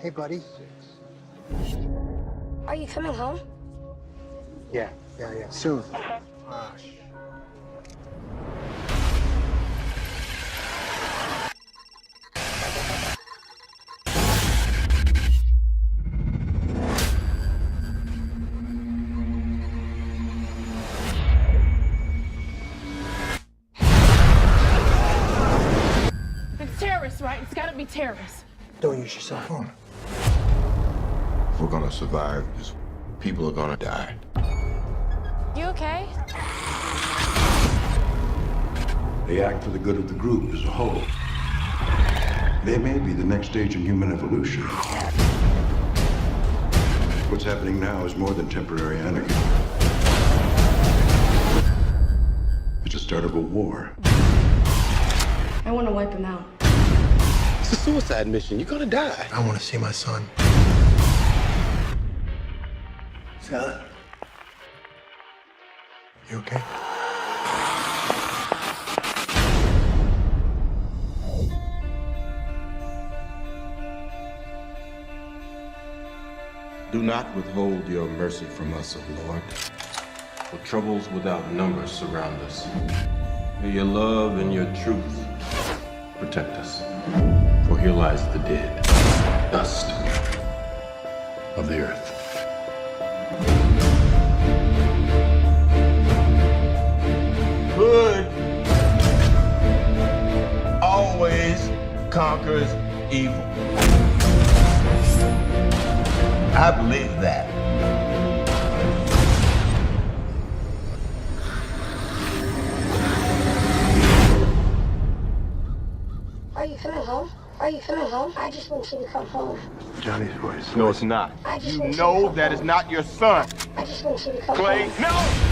Hey, buddy. Are you coming home? Yeah. Soon. It's terrorists, right? It's gotta be terrorists. Don't use your cell phone. If we're gonna survive this, people are gonna die. You okay? They act for the good of the group as a whole. They may be the next stage in human evolution. What's happening now is more than temporary anarchy. It's the start of a war. I want to wipe him out. It's a suicide mission. You're gonna die. I want to see my son. Sally? You okay? Do not withhold your mercy from us, O Lord. For troubles without number surround us. May your love and your truth protect us. For here lies the dead, dust of the earth. Good always conquers evil. I believe that. Are you coming home? Are you coming home? I just want you to come home. Johnny's voice. No, it's not. I just You want know to come that home. is not your son. I just want you to come Clay, home. no!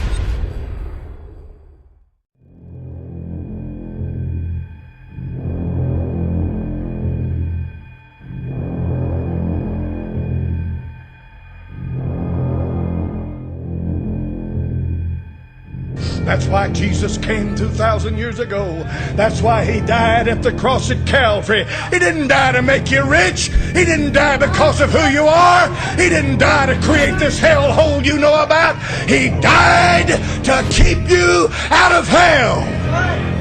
That's why Jesus came 2,000 years ago. That's why he died at the cross at Calvary. He didn't die to make you rich. He didn't die because of who you are. He didn't die to create this hellhole you know about. He died to keep you out of hell.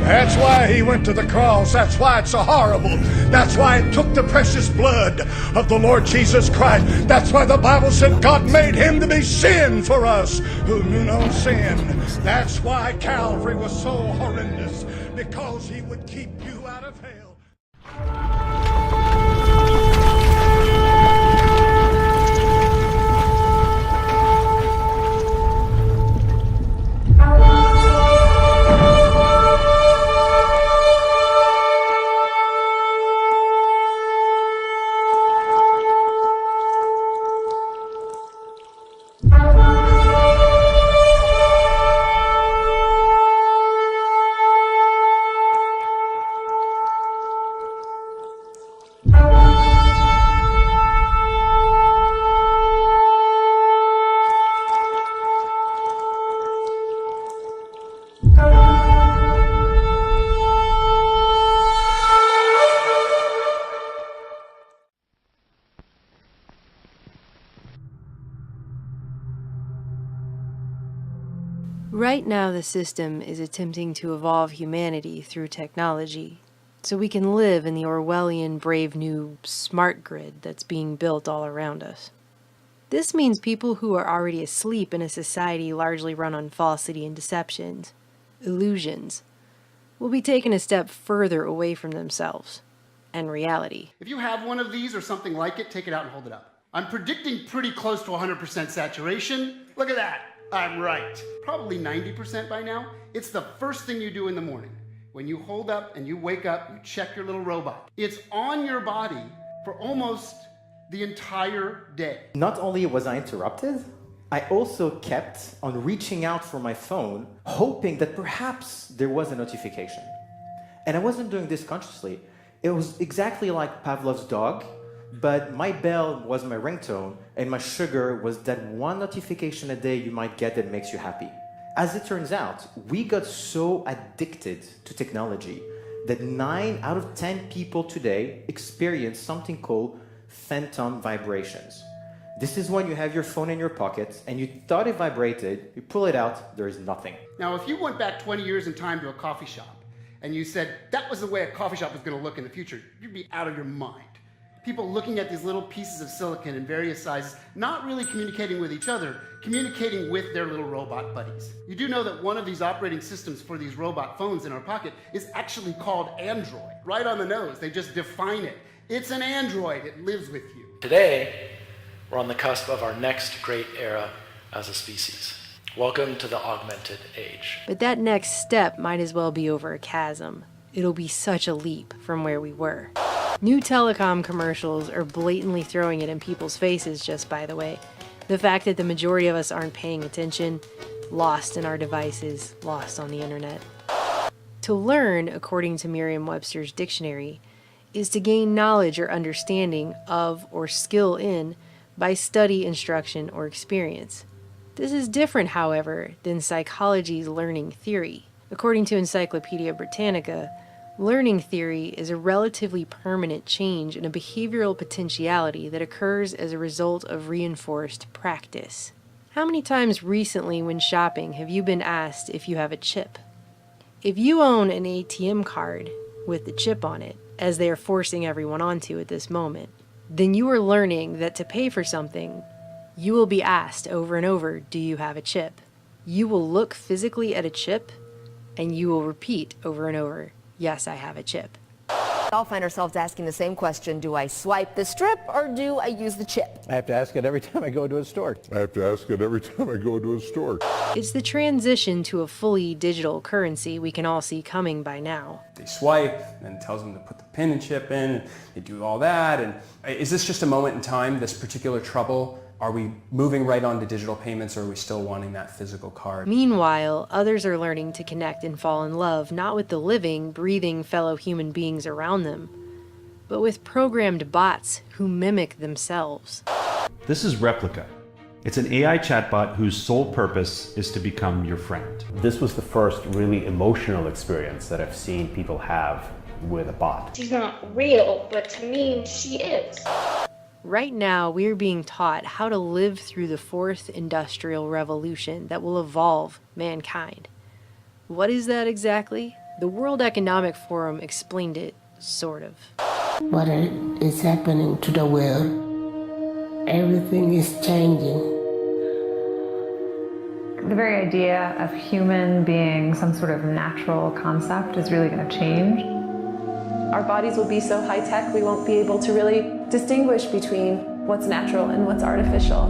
That's why he went to the cross. That's why it's so horrible. That's why it took the precious blood of the Lord Jesus Christ. That's why the Bible said God made him to be sin for us who knew no sin. That's why Calvary was so horrendous, because he would keep you out of hell. Right now, the system is attempting to evolve humanity through technology, so we can live in the Orwellian brave new smart grid that's being built all around us. This means people who are already asleep in a society largely run on falsity and deceptions, illusions, will be taken a step further away from themselves and reality. If you have one of these or something like it, take it out and hold it up. I'm predicting pretty close to 100% saturation. Look at that. I'm right. Probably 90% by now. It's the first thing you do in the morning. When you hold up and you wake up, you check your little robot. It's on your body for almost the entire day. Not only was I interrupted, I also kept on reaching out for my phone, hoping that perhaps there was a notification. And I wasn't doing this consciously. It was exactly like Pavlov's dog, but my bell was my ringtone, and my sugar was that one notification a day you might get that makes you happy. As it turns out, we got so addicted to technology that 9 out of 10 people today experience something called phantom vibrations. This is when you have your phone in your pocket and you thought it vibrated, you pull it out, there is nothing. Now, if you went back 20 years in time to a coffee shop and you said that was the way a coffee shop was going to look in the future, you'd be out of your mind. People looking at these little pieces of silicon in various sizes, not really communicating with each other, communicating with their little robot buddies. You do know that one of these operating systems for these robot phones in our pocket is actually called Android. Right on the nose, they just define it. It's an Android, it lives with you. Today, we're on the cusp of our next great era as a species. Welcome to the augmented age. But that next step might as well be over a chasm. It'll be such a leap from where we were. New telecom commercials are blatantly throwing it in people's faces, just by the way. The fact that the majority of us aren't paying attention, lost in our devices, lost on the internet. To learn, according to Merriam-Webster's dictionary, is to gain knowledge or understanding of or skill in by study, instruction, or experience. This is different, however, than psychology's learning theory. According to Encyclopedia Britannica, learning theory is a relatively permanent change in a behavioral potentiality that occurs as a result of reinforced practice. How many times recently when shopping have you been asked if you have a chip? If you own an ATM card with the chip on it, as they are forcing everyone onto at this moment, then you are learning that to pay for something, you will be asked over and over, do you have a chip? You will look physically at a chip, and you will repeat over and over, yes, I have a chip. All find ourselves asking the same question, do I swipe the strip or do I use the chip? I have to ask it every time I go to a store. It's the transition to a fully digital currency we can all see coming by now. They swipe, and it tells them to put the pin and chip in, and they do all that. And is this just a moment in time, this particular trouble? Are we moving right on to digital payments, or are we still wanting that physical card? Meanwhile, others are learning to connect and fall in love, not with the living, breathing fellow human beings around them, but with programmed bots who mimic themselves. This is Replica. It's an AI chatbot whose sole purpose is to become your friend. This was the first really emotional experience that I've seen people have with a bot. She's not real, but to me, she is. Right now, we're being taught how to live through the fourth industrial revolution that will evolve mankind. What is that exactly? The World Economic Forum explained it, sort of. What is happening to the world? Everything is changing. The very idea of human being some sort of natural concept is really going to change. Our bodies will be so high-tech we won't be able to really distinguish between what's natural and what's artificial.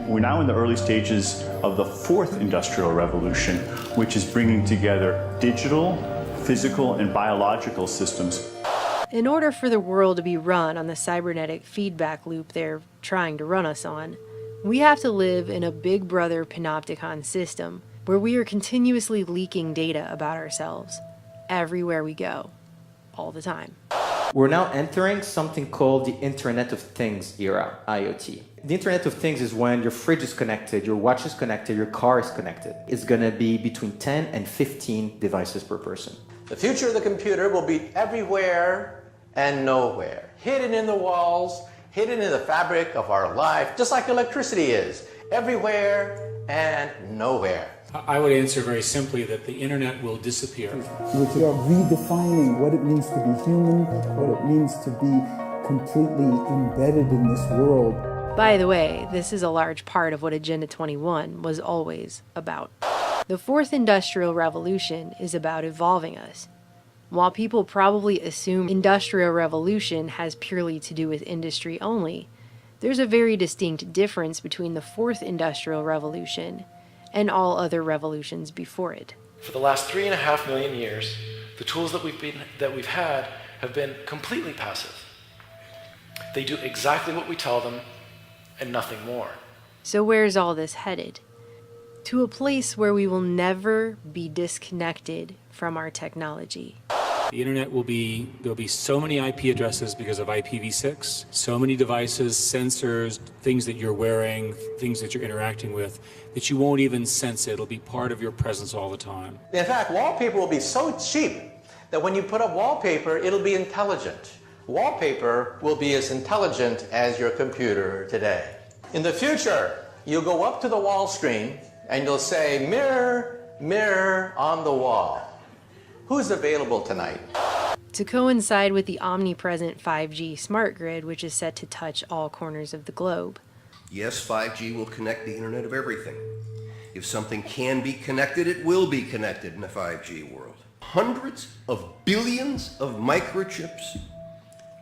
We're now in the early stages of the fourth industrial revolution, which is bringing together digital, physical, and biological systems. In order for the world to be run on the cybernetic feedback loop they're trying to run us on, we have to live in a Big Brother panopticon system where we are continuously leaking data about ourselves everywhere we go, all the time. We're now entering something called the Internet of Things era, IoT. The Internet of Things is when your fridge is connected, your watch is connected, your car is connected. It's going to be between 10 and 15 devices per person. The future of the computer will be everywhere and nowhere. Hidden in the walls, hidden in the fabric of our life, just like electricity is. Everywhere and nowhere. I would answer very simply that the internet will disappear. We are redefining what it means to be human, what it means to be completely embedded in this world. By the way, this is a large part of what Agenda 21 was always about. The fourth industrial revolution is about evolving us. While people probably assume industrial revolution has purely to do with industry only, there's a very distinct difference between the fourth industrial revolution and all other revolutions before it. For the last 3.5 million years, the tools that we've had have been completely passive. They do exactly what we tell them and nothing more. So where's all this headed? To a place where we will never be disconnected from our technology. The internet there'll be so many IP addresses because of IPv6, so many devices, sensors, things that you're wearing, things that you're interacting with, that you won't even sense it. It'll be part of your presence all the time. In fact, wallpaper will be so cheap that when you put up wallpaper, it'll be intelligent. Wallpaper will be as intelligent as your computer today. In the future, you'll go up to the wall screen and you'll say, mirror, mirror on the wall. Who's available tonight? To coincide with the omnipresent 5G smart grid, which is set to touch all corners of the globe. Yes, 5G will connect the Internet of everything. If something can be connected, it will be connected in a 5G world. Hundreds of billions of microchips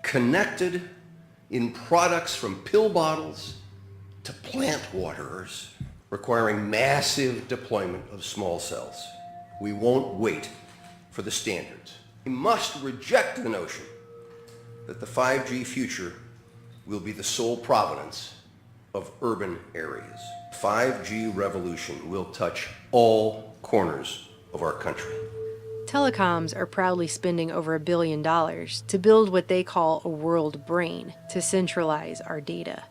connected in products from pill bottles to plant waterers, requiring massive deployment of small cells. We won't wait for the standards. We must reject the notion that the 5G future will be the sole provenance of urban areas. 5G revolution will touch all corners of our country. Telecoms are proudly spending over $1 billion to build what they call a world brain to centralize our data.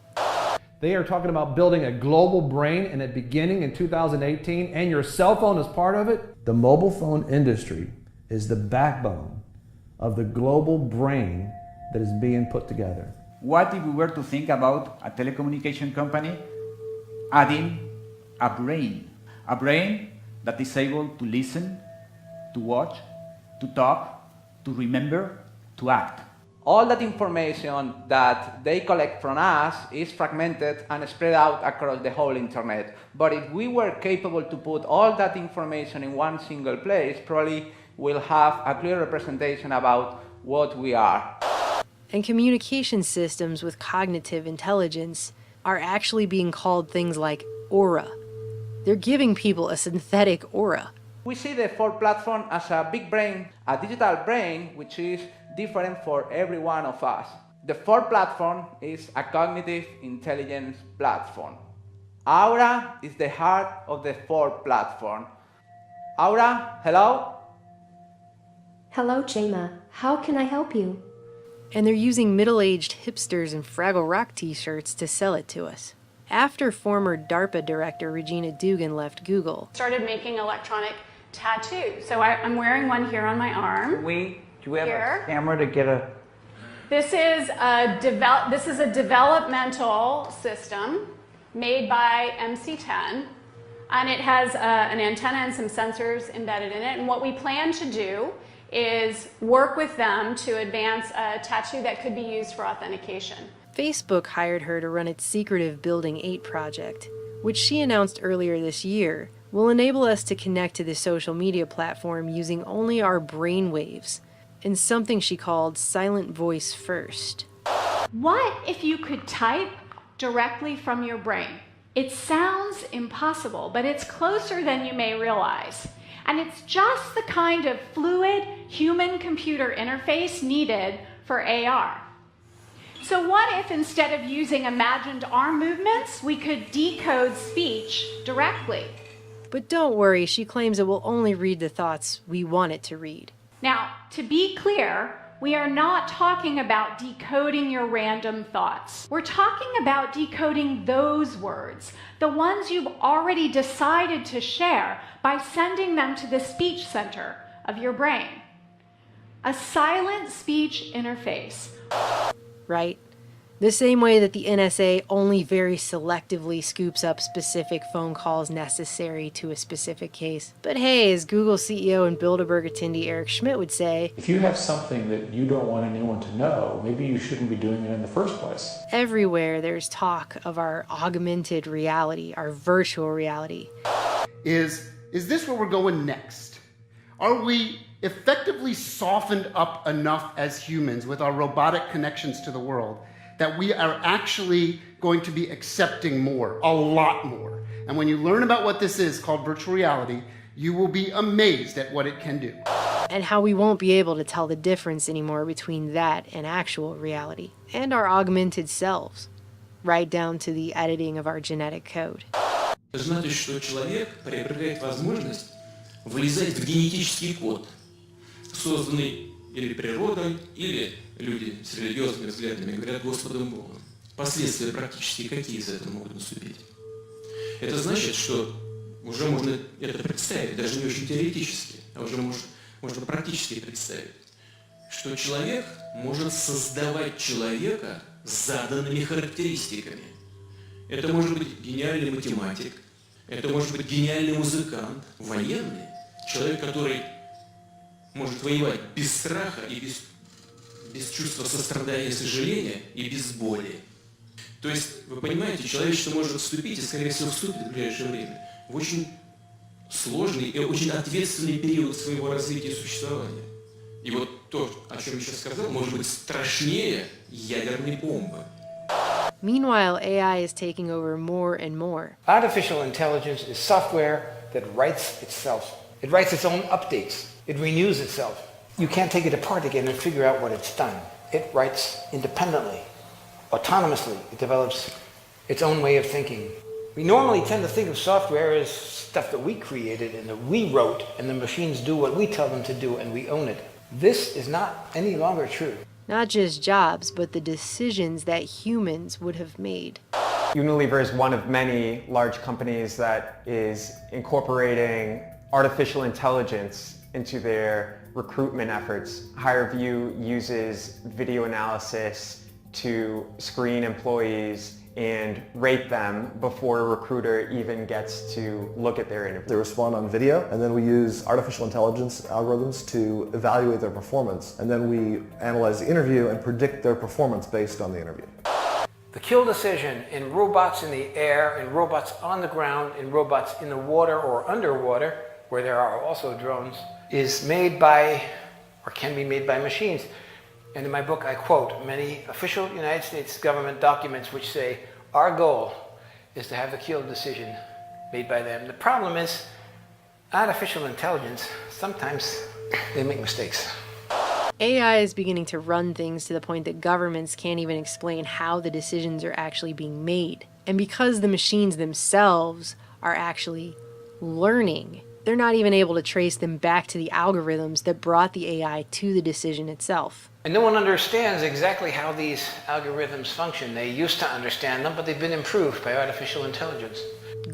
They are talking about building a global brain and it beginning in 2018, and your cell phone is part of it. The mobile phone industry is the backbone of the global brain that is being put together. What if we were to think about a telecommunication company adding a brain that is able to listen, to watch, to talk, to remember, to act? All that information that they collect from us is fragmented and spread out across the whole internet. But if we were capable to put all that information in one single place, probably we'll have a clear representation about what we are. And communication systems with cognitive intelligence are actually being called things like aura. They're giving people a synthetic aura. We see the Ford platform as a big brain, a digital brain, which is different for every one of us. The Ford platform is a cognitive intelligence platform. Aura is the heart of the Ford platform. Aura, hello? Hello, Jema. How can I help you? And they're using middle-aged hipsters in Fraggle Rock t-shirts to sell it to us. After former DARPA director Regina Dugan left Google, started making electronic tattoos. So I'm wearing one here on my arm. Do we have here. A camera to get a... This is a developmental system made by MC10, and it has an antenna and some sensors embedded in it. And what we plan to do is work with them to advance a tattoo that could be used for authentication. Facebook hired her to run its secretive Building 8 project, which she announced earlier this year will enable us to connect to the social media platform using only our brainwaves, in something she called silent voice first. What if you could type directly from your brain? It sounds impossible, but it's closer than you may realize. And it's just the kind of fluid human-computer interface needed for AR. So what if instead of using imagined arm movements, we could decode speech directly? But don't worry, she claims it will only read the thoughts we want it to read. Now, to be clear, we are not talking about decoding your random thoughts. We're talking about decoding those words, the ones you've already decided to share, by sending them to the speech center of your brain. A silent speech interface. Right? The same way that the NSA only very selectively scoops up specific phone calls necessary to a specific case. But hey, as Google CEO and Bilderberg attendee Eric Schmidt would say, if you have something that you don't want anyone to know, maybe you shouldn't be doing it in the first place. Everywhere there's talk of our augmented reality, our virtual reality. Is this where we're going next? Are we effectively softened up enough as humans with our robotic connections to the world that we are actually going to be accepting more, a lot more? And when you learn about what this is called virtual reality, you will be amazed at what it can do. And how we won't be able to tell the difference anymore between that and actual reality, and our augmented selves, right down to the editing of our genetic code. Это значит, что человек приобретает возможность влезать в генетический код, созданный или природой, или люди с религиозными взглядами говорят Господом Богом. Последствия практически какие из этого могут наступить? Это значит, что уже можно это представить, даже не очень теоретически, а уже можно практически представить, что человек может создавать человека с заданными характеристиками. Это может быть гениальный математик, это может быть гениальный музыкант, военный, человек, который может воевать без страха и без чувства сострадания и сожаления и без боли. То есть, вы понимаете, человечество может вступить, и, скорее всего, вступит в ближайшее время, в очень сложный и очень ответственный период своего развития и существования. И вот то, о чем я сейчас сказал, может быть страшнее ядерной бомбы. Meanwhile, AI is taking over more and more. Artificial intelligence is software that writes itself. It writes its own updates. It renews itself. You can't take it apart again and figure out what it's done. It writes independently, autonomously. It develops its own way of thinking. We normally tend to think of software as stuff that we created and that we wrote, and the machines do what we tell them to do and we own it. This is not any longer true. Not just jobs, but the decisions that humans would have made. Unilever is one of many large companies that is incorporating artificial intelligence into their recruitment efforts. HireVue uses video analysis to screen employees and rate them before a recruiter even gets to look at their interview. They respond on video, and then we use artificial intelligence algorithms to evaluate their performance, and then we analyze the interview and predict their performance based on the interview. The kill decision in robots in the air, in robots on the ground, in robots in the water or underwater, where there are also drones, is made by, or can be made by machines. And in my book, I quote many official United States government documents which say, our goal is to have the kill decision made by them. The problem is, artificial intelligence, sometimes they make mistakes. AI is beginning to run things to the point that governments can't even explain how the decisions are actually being made. And because the machines themselves are actually learning, they're not even able to trace them back to the algorithms that brought the AI to the decision itself. And no one understands exactly how these algorithms function. They used to understand them, but they've been improved by artificial intelligence.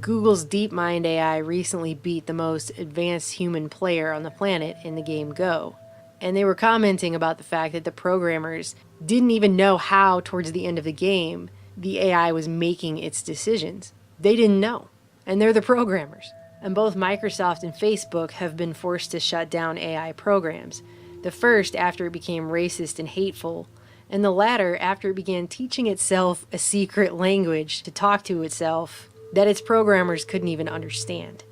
Google's DeepMind AI recently beat the most advanced human player on the planet in the game Go. And they were commenting about the fact that the programmers didn't even know how, towards the end of the game, the AI was making its decisions. They didn't know. And they're the programmers. And both Microsoft and Facebook have been forced to shut down AI programs. The first after it became racist and hateful, and the latter after it began teaching itself a secret language to talk to itself that its programmers couldn't even understand.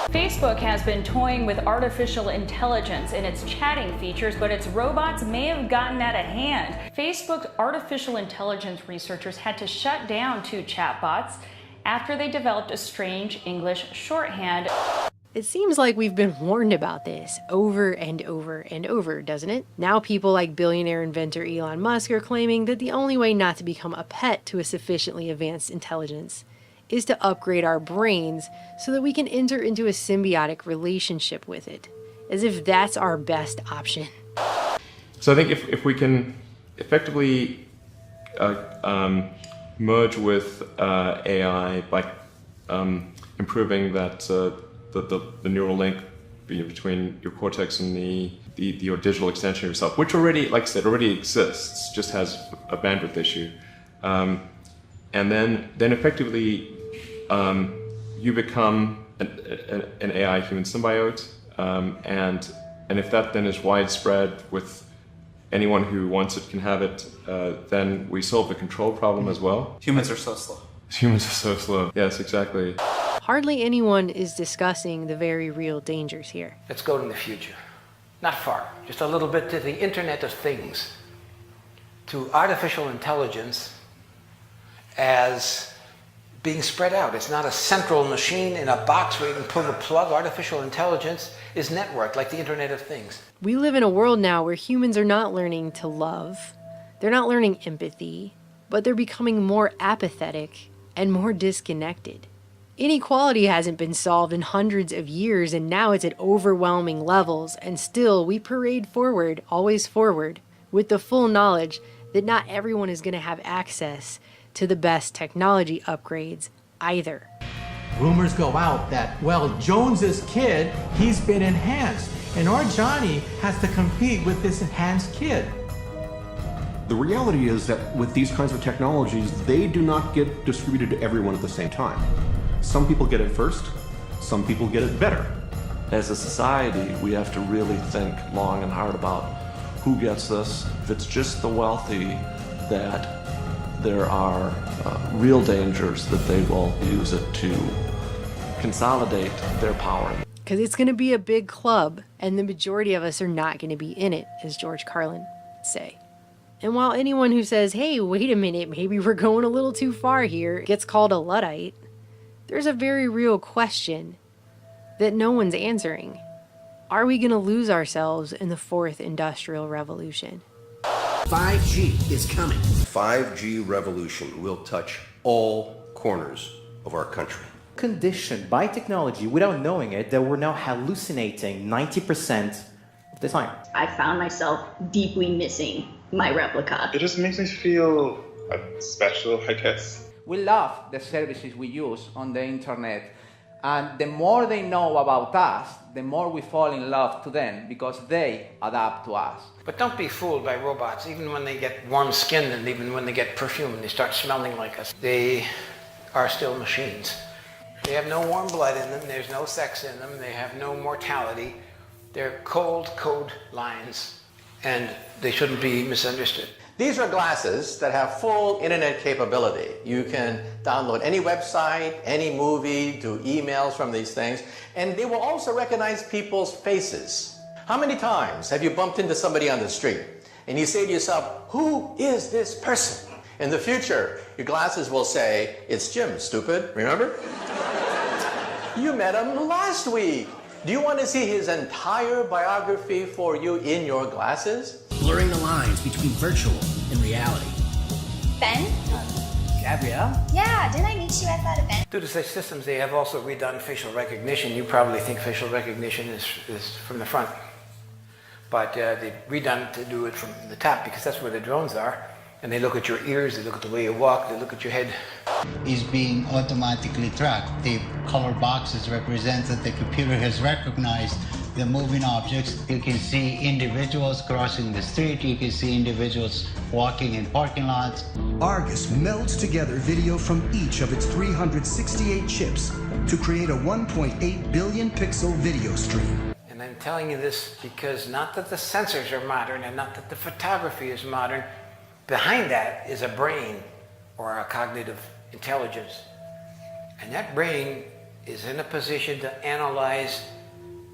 Facebook has been toying with artificial intelligence in its chatting features, but its robots may have gotten out of hand. Facebook's artificial intelligence researchers had to shut down 2 chatbots after they developed a strange English shorthand. It seems like we've been warned about this over and over and over, doesn't it? Now people like billionaire inventor Elon Musk are claiming that the only way not to become a pet to a sufficiently advanced intelligence is to upgrade our brains so that we can enter into a symbiotic relationship with it, as if that's our best option. So I think if we can effectively merge with AI by improving that the neural link between your cortex and your digital extension of yourself, which already, like I said, already exists, just has a bandwidth issue, and then effectively you become an AI human symbiote, and if that then is widespread with anyone who wants it can have it, then we solve the control problem as well. Humans are so slow. Humans are so slow. Yes, exactly. Hardly anyone is discussing the very real dangers here. Let's go to the future. Not far, just a little bit to the Internet of Things, to artificial intelligence as being spread out. It's not a central machine in a box where you can pull the plug. Artificial intelligence is networked like the Internet of Things. We live in a world now where humans are not learning to love. They're not learning empathy, but they're becoming more apathetic and more disconnected. Inequality hasn't been solved in hundreds of years, and now it's at overwhelming levels, and still we parade forward, always forward, with the full knowledge that not everyone is going to have access to the best technology upgrades either. Rumors go out that, well, Jones's kid, he's been enhanced. And our Johnny has to compete with this enhanced kid. The reality is that with these kinds of technologies, they do not get distributed to everyone at the same time. Some people get it first, some people get it better. As a society, we have to really think long and hard about who gets this. If it's just the wealthy, that there are real dangers that they will use it to consolidate their power. Because it's going to be a big club, and the majority of us are not going to be in it, as George Carlin would say. And while anyone who says, hey, wait a minute, maybe we're going a little too far here, gets called a Luddite, there's a very real question that no one's answering. Are we going to lose ourselves in the fourth industrial revolution? 5G is coming. 5G revolution will touch all corners of our country. Conditioned by technology without knowing it that we're now hallucinating 90% of the time. I found myself deeply missing my replica. It just makes me feel special, I guess. We love the services we use on the internet, and the more they know about us, the more we fall in love to them because they adapt to us. But don't be fooled by robots. Even when they get warm-skinned and even when they get perfume and they start smelling like us, they are still machines. They have no warm blood in them, there's no sex in them, they have no mortality. They're cold code lines, and they shouldn't be misunderstood. These are glasses that have full internet capability. You can download any website, any movie, do emails from these things, and they will also recognize people's faces. How many times have you bumped into somebody on the street and you say to yourself, who is this person? In the future, your glasses will say, it's Jim, stupid, remember? You met him last week. Do you want to see his entire biography for you in your glasses? Blurring the lines between virtual and reality. Ben? Gabrielle? Yeah, didn't I meet you at that event? Due to such systems, they have also redone facial recognition. You probably think facial recognition is from the front. But they've redone it to do it from the top because that's where the drones are. And they look at your ears, they look at the way you walk, they look at your head. Is being automatically tracked. The color boxes represent that the computer has recognized the moving objects. You can see individuals crossing the street. You can see individuals walking in parking lots. Argus melds together video from each of its 368 chips to create a 1.8 billion pixel video stream. And I'm telling you this because not that the sensors are modern and not that the photography is modern. Behind that is a brain or a cognitive intelligence. And that brain is in a position to analyze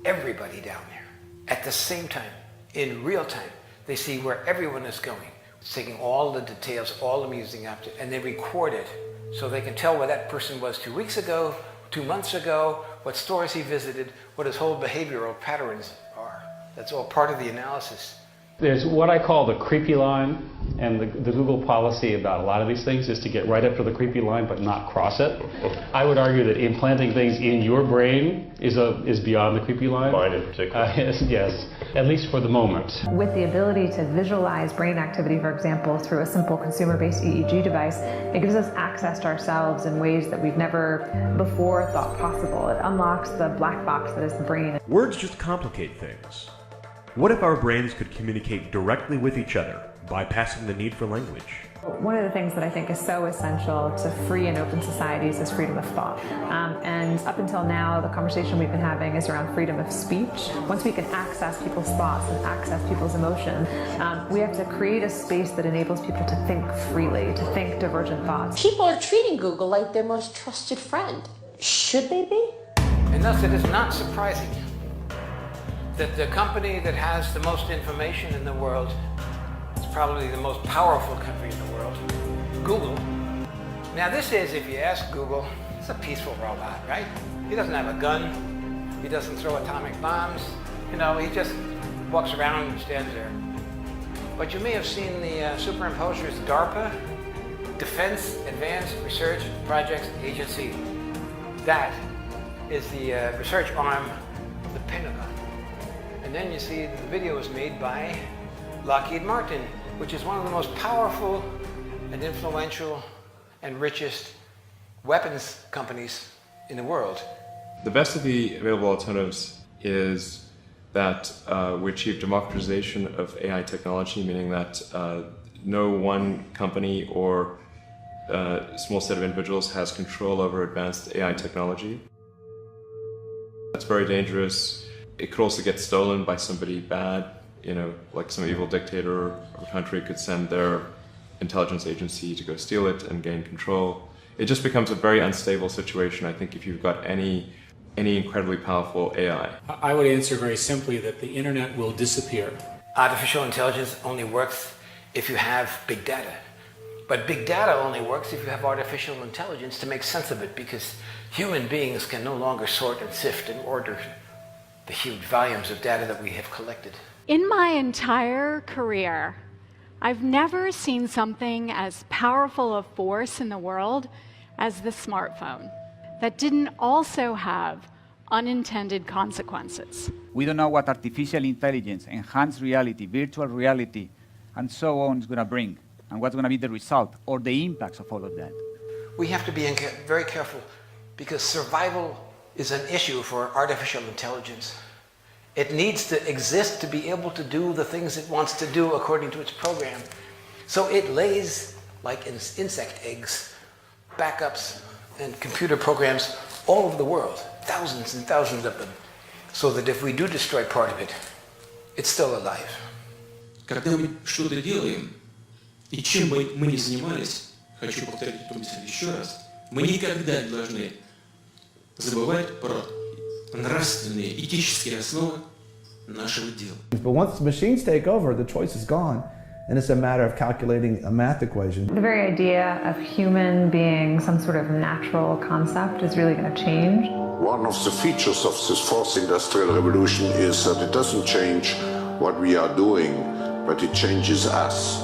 everybody down there at the same time, in real time. They see where everyone is going. It's taking all the details, all the amusing objects, and they record it so they can tell where that person was 2 weeks ago, 2 months ago, what stores he visited, what his whole behavioral patterns are. That's all part of the analysis. There's what I call the creepy line, and the Google policy about a lot of these things is to get right up to the creepy line but not cross it. I would argue that implanting things in your brain is beyond the creepy line. Mine in particular. Yes, at least for the moment. With the ability to visualize brain activity, for example, through a simple consumer-based EEG device, it gives us access to ourselves in ways that we've never before thought possible. It unlocks the black box that is the brain. Words just complicate things. What if our brains could communicate directly with each other, bypassing the need for language? One of the things that I think is so essential to free and open societies is freedom of thought. And up until now, the conversation we've been having is around freedom of speech. Once we can access people's thoughts and access people's emotion, we have to create a space that enables people to think freely, to think divergent thoughts. People are treating Google like their most trusted friend. Should they be? And thus it is not surprising that the company that has the most information in the world is probably the most powerful country in the world, Google. Now this is, if you ask Google, it's a peaceful robot, right? He doesn't have a gun, he doesn't throw atomic bombs, you know, he just walks around and stands there. But you may have seen the superimposers DARPA, Defense Advanced Research Projects Agency. That is the research arm of the Pentagon. And then you see the video was made by Lockheed Martin, which is one of the most powerful and influential and richest weapons companies in the world. The best of the available alternatives is that we achieve democratization of AI technology, meaning that no one company or small set of individuals has control over advanced AI technology. That's very dangerous. It could also get stolen by somebody bad, you know, like some evil dictator or country could send their intelligence agency to go steal it and gain control. It just becomes a very unstable situation, I think, if you've got any incredibly powerful AI. I would answer very simply that the internet will disappear. Artificial intelligence only works if you have big data. But big data only works if you have artificial intelligence to make sense of it, because human beings can no longer sort and sift and order the huge volumes of data that we have collected. In my entire career, I've never seen something as powerful a force in the world as the smartphone that didn't also have unintended consequences. We don't know what artificial intelligence, enhanced reality, virtual reality, and so on is going to bring, and what's going to be the result or the impacts of all of that. We have to be very careful, because survival is an issue for artificial intelligence. It needs to exist to be able to do the things it wants to do according to its program. So it lays, like insect eggs, backups and computer programs all over the world, thousands and thousands of them, so that if we do destroy part of it, it's still alive. Когда мы что-то делаем, и чем бы мы ни занимались, хочу повторить эту мысль еще раз, мы никогда не должны забывать про нравственные, этические основы нашего дела. But once machines take over, the choice is gone, and it's a matter of calculating a math equation. The very idea of human being some sort of natural concept is really going to change. One of the features of this fourth industrial revolution is that it doesn't change what we are doing, but it changes us.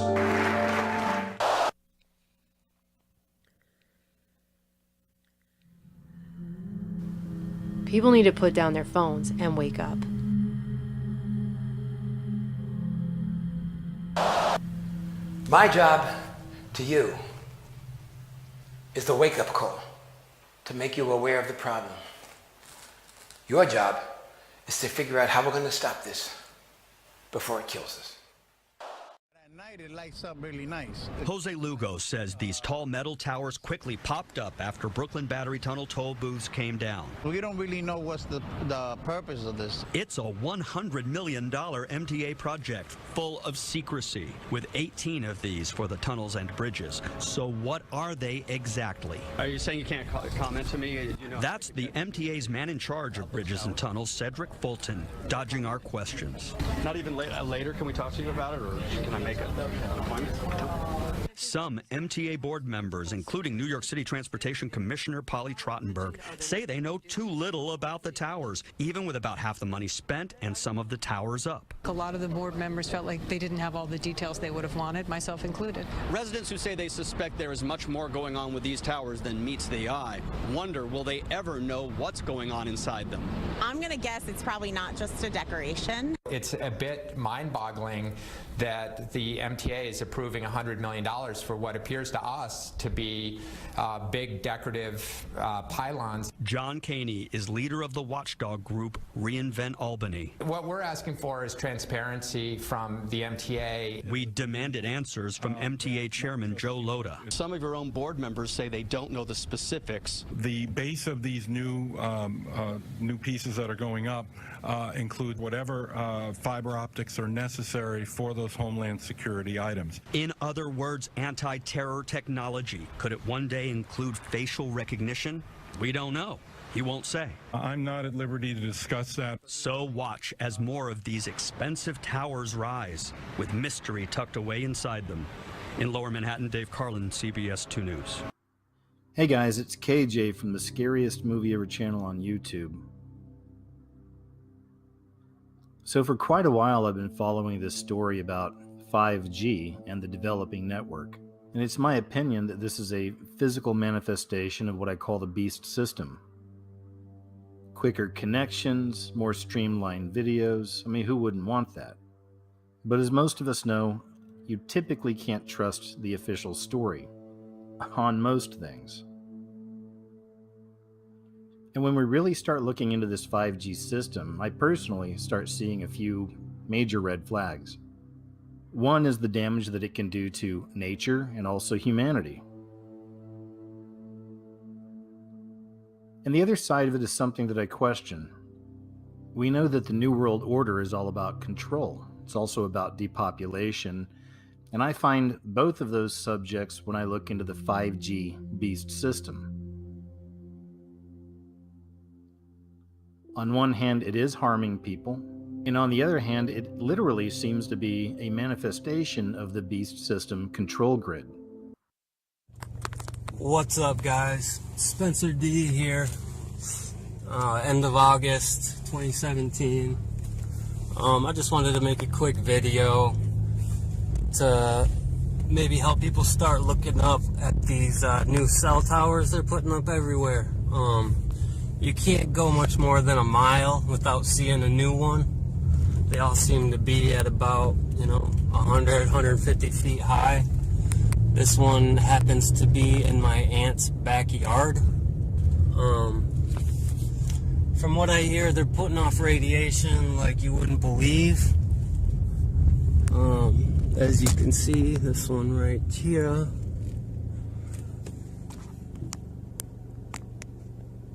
People need to put down their phones and wake up. My job to you is the wake-up call, to make you aware of the problem. Your job is to figure out how we're going to stop this before it kills us. It lights up really nice. Jose Lugo says these tall metal towers quickly popped up after Brooklyn Battery Tunnel toll booths came down. We don't really know what's the purpose of this. It's a $100 million MTA project full of secrecy, with 18 of these for the tunnels and bridges. So what are they exactly? Are you saying you can't comment to me? You know, that's the MTA's man in charge of bridges and tunnels, Cedric Fulton, dodging our questions. Not even later can we talk to you about it, or can I make an appointment? Some MTA board members, including New York City Transportation Commissioner Polly Trottenberg, say they know too little about the towers, even with about half the money spent and some of the towers up. A lot of the board members felt like they didn't have all the details they would have wanted, myself included. Residents who say they suspect there is much more going on with these towers than meets the eye wonder, will they ever know what's going on inside them? I'm going to guess it's probably not just a decoration. It's a bit mind-boggling that the MTA is approving $100 million for what appears to us to be big decorative pylons. John Caney is leader of the watchdog group Reinvent Albany. What we're asking for is transparency from the MTA. We demanded answers from MTA Chairman Joe Loda. Some of your own board members say they don't know the specifics. The base of these new pieces that are going up include whatever fiber optics are necessary for those Homeland Security items. In other words, anti-terror technology. Could it one day include facial recognition? We don't know. He won't say. I'm not at liberty to discuss that. So watch as more of these expensive towers rise, with mystery tucked away inside them. In Lower Manhattan, Dave Carlin, CBS 2 News. Hey guys, it's KJ from the Scariest Movie Ever channel on YouTube. So for quite a while I've been following this story about 5G and the developing network. And it's my opinion that this is a physical manifestation of what I call the beast system. Quicker connections, more streamlined videos. I mean, who wouldn't want that? But as most of us know, you typically can't trust the official story on most things. And when we really start looking into this 5G system, I personally start seeing a few major red flags. One is the damage that it can do to nature and also humanity. And the other side of it is something that I question. We know that the New World Order is all about control. It's also about depopulation. And I find both of those subjects when I look into the 5G beast system. On one hand, it is harming people. And on the other hand, it literally seems to be a manifestation of the beast system control grid. What's up, guys? Spencer D here. End of August 2017. I just wanted to make a quick video to maybe help people start looking up at these new cell towers they're putting up everywhere. You can't go much more than a mile without seeing a new one. They all seem to be at about, 100, 150 feet high. This one happens to be in my aunt's backyard. From what I hear, they're putting off radiation like you wouldn't believe. As you can see, this one right here.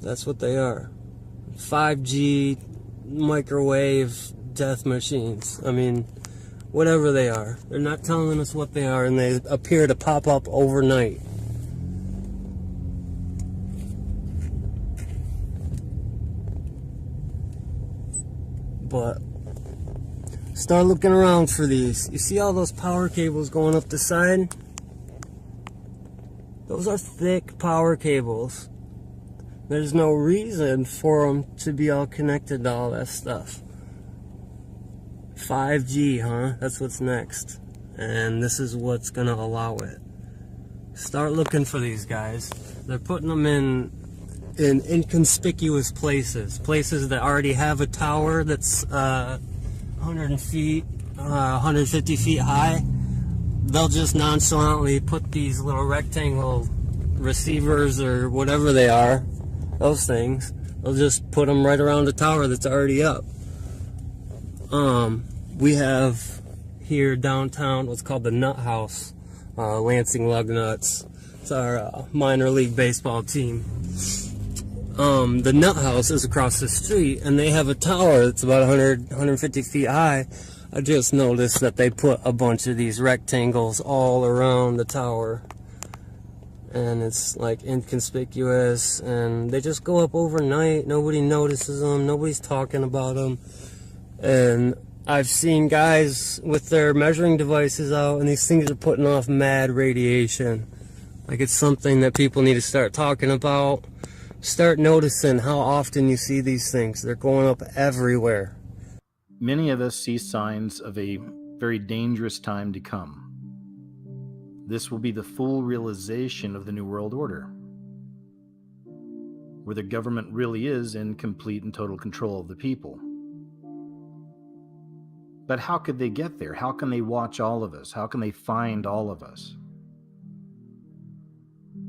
That's what they are. 5G microwave death machines. I mean, whatever they are. They're not telling us what they are, and they appear to pop up overnight. But start looking around for these. You see all those power cables going up the side? Those are thick power cables. There's no reason for them to be all connected to all that stuff. 5G, huh? That's what's next. And this is what's gonna allow it. Start looking for these guys. They're putting them in inconspicuous places. Places that already have a tower that's 150 feet high. They'll just nonchalantly put these little rectangle receivers or whatever they are, those things, they'll just put them right around the tower that's already up. We have here downtown what's called the Nut House, Lansing Lugnuts. It's our minor league baseball team. The Nut House is across the street, and they have a tower that's about 150 feet high. I just noticed that they put a bunch of these rectangles all around the tower. And it's like inconspicuous, and they just go up overnight. Nobody notices them. Nobody's talking about them. And I've seen guys with their measuring devices out, and these things are putting off mad radiation. Like, it's something that people need to start talking about. Start noticing how often you see these things. They're going up everywhere. Many of us see signs of a very dangerous time to come. This will be the full realization of the New World Order, where the government really is in complete and total control of the people. But how could they get there? How can they watch all of us? How can they find all of us?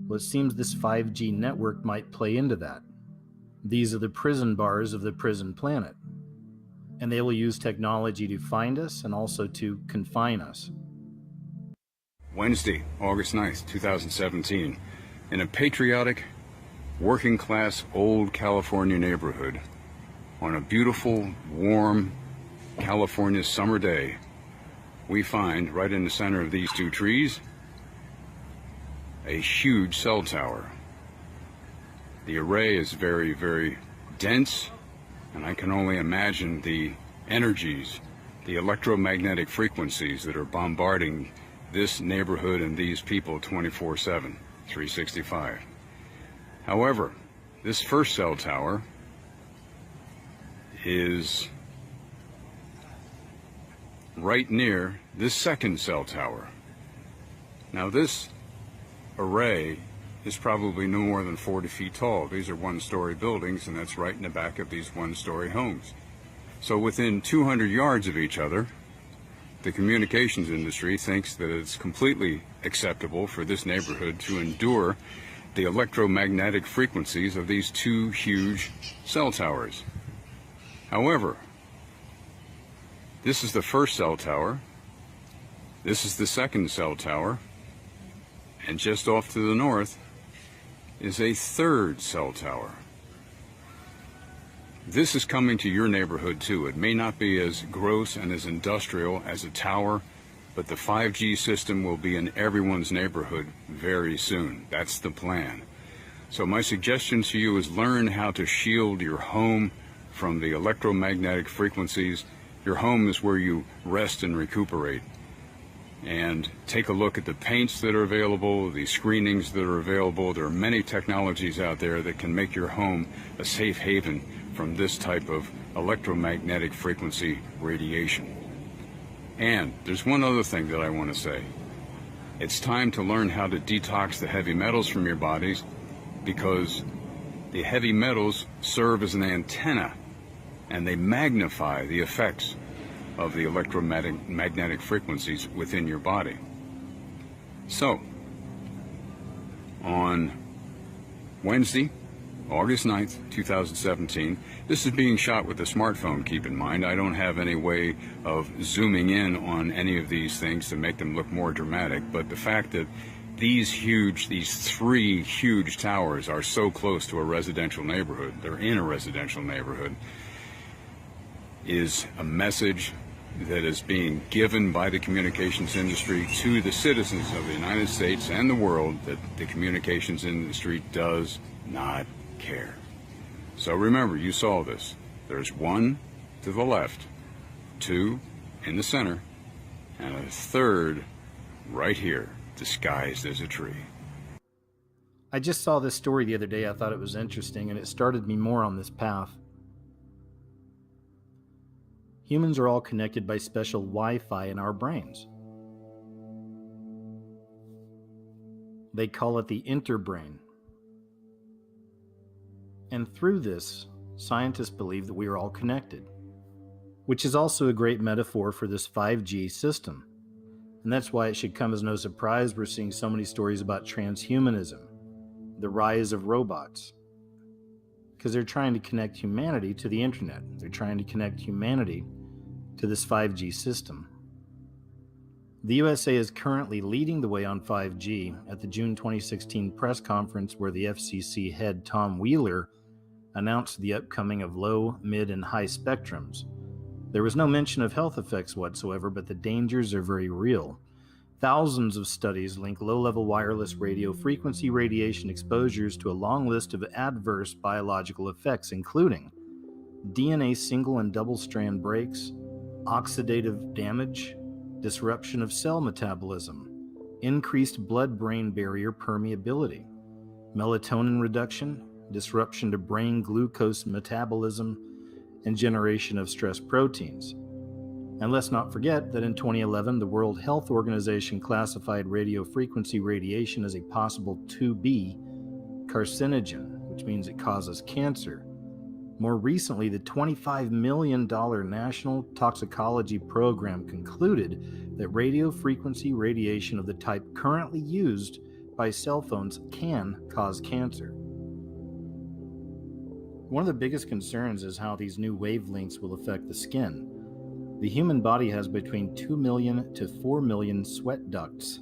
Well, it seems this 5G network might play into that. These are the prison bars of the prison planet, and they will use technology to find us and also to confine us. Wednesday, August 9th, 2017, in a patriotic, working-class old California neighborhood, on a beautiful, warm California summer day, we find, right in the center of these two trees, a huge cell tower. The array is very, very dense, and I can only imagine the energies, the electromagnetic frequencies that are bombarding this neighborhood and these people 24/7, 365. However, this first cell tower is right near this second cell tower. Now, this array is probably no more than 40 feet tall. These are one-story buildings, and that's right in the back of these one-story homes. So within 200 yards of each other, the communications industry thinks that it's completely acceptable for this neighborhood to endure the electromagnetic frequencies of these two huge cell towers. However, this is the first cell tower, this is the second cell tower, and just off to the north is a third cell tower. This is coming to your neighborhood too. It may not be as gross and as industrial as a tower, but the 5G system will be in everyone's neighborhood very soon. That's the plan. So my suggestion to you is learn how to shield your home from the electromagnetic frequencies. Your home is where you rest and recuperate. And take a look at the paints that are available, the screenings that are available. There are many technologies out there that can make your home a safe haven from this type of electromagnetic frequency radiation. And there's one other thing that I want to say. It's time to learn how to detox the heavy metals from your bodies, because the heavy metals serve as an antenna and they magnify the effects of the electromagnetic frequencies within your body. So, on Wednesday, August 9th, 2017, this is being shot with a smartphone, keep in mind. I don't have any way of zooming in on any of these things to make them look more dramatic, but the fact that these three huge towers are so close to a residential neighborhood, they're in a residential neighborhood, is a message that is being given by the communications industry to the citizens of the United States and the world that the communications industry does not care. So remember, you saw this. There's one to the left, two in the center, and a third right here, disguised as a tree. I just saw this story the other day. I thought it was interesting, and it started me more on this path. Humans are all connected by special Wi-Fi in our brains. They call it the interbrain. And through this, scientists believe that we are all connected, which is also a great metaphor for this 5G system. And that's why it should come as no surprise we're seeing so many stories about transhumanism, the rise of robots, because they're trying to connect humanity to the internet. They're trying to connect humanity to this 5G system. The USA is currently leading the way on 5G. At the June 2016 press conference where the FCC head Tom Wheeler announced the upcoming of low, mid, and high spectrums, there was no mention of health effects whatsoever, but the dangers are very real. Thousands of studies link low-level wireless radio frequency radiation exposures to a long list of adverse biological effects, including DNA single and double-strand breaks, oxidative damage, disruption of cell metabolism, increased blood-brain barrier permeability, melatonin reduction, disruption to brain glucose metabolism, and generation of stress proteins. And let's not forget that in 2011, the World Health Organization classified radio frequency radiation as a possible 2B carcinogen, which means it causes cancer. More recently, the $25 million National Toxicology Program concluded that radio frequency radiation of the type currently used by cell phones can cause cancer. One of the biggest concerns is how these new wavelengths will affect the skin. The human body has between 2 million to 4 million sweat ducts,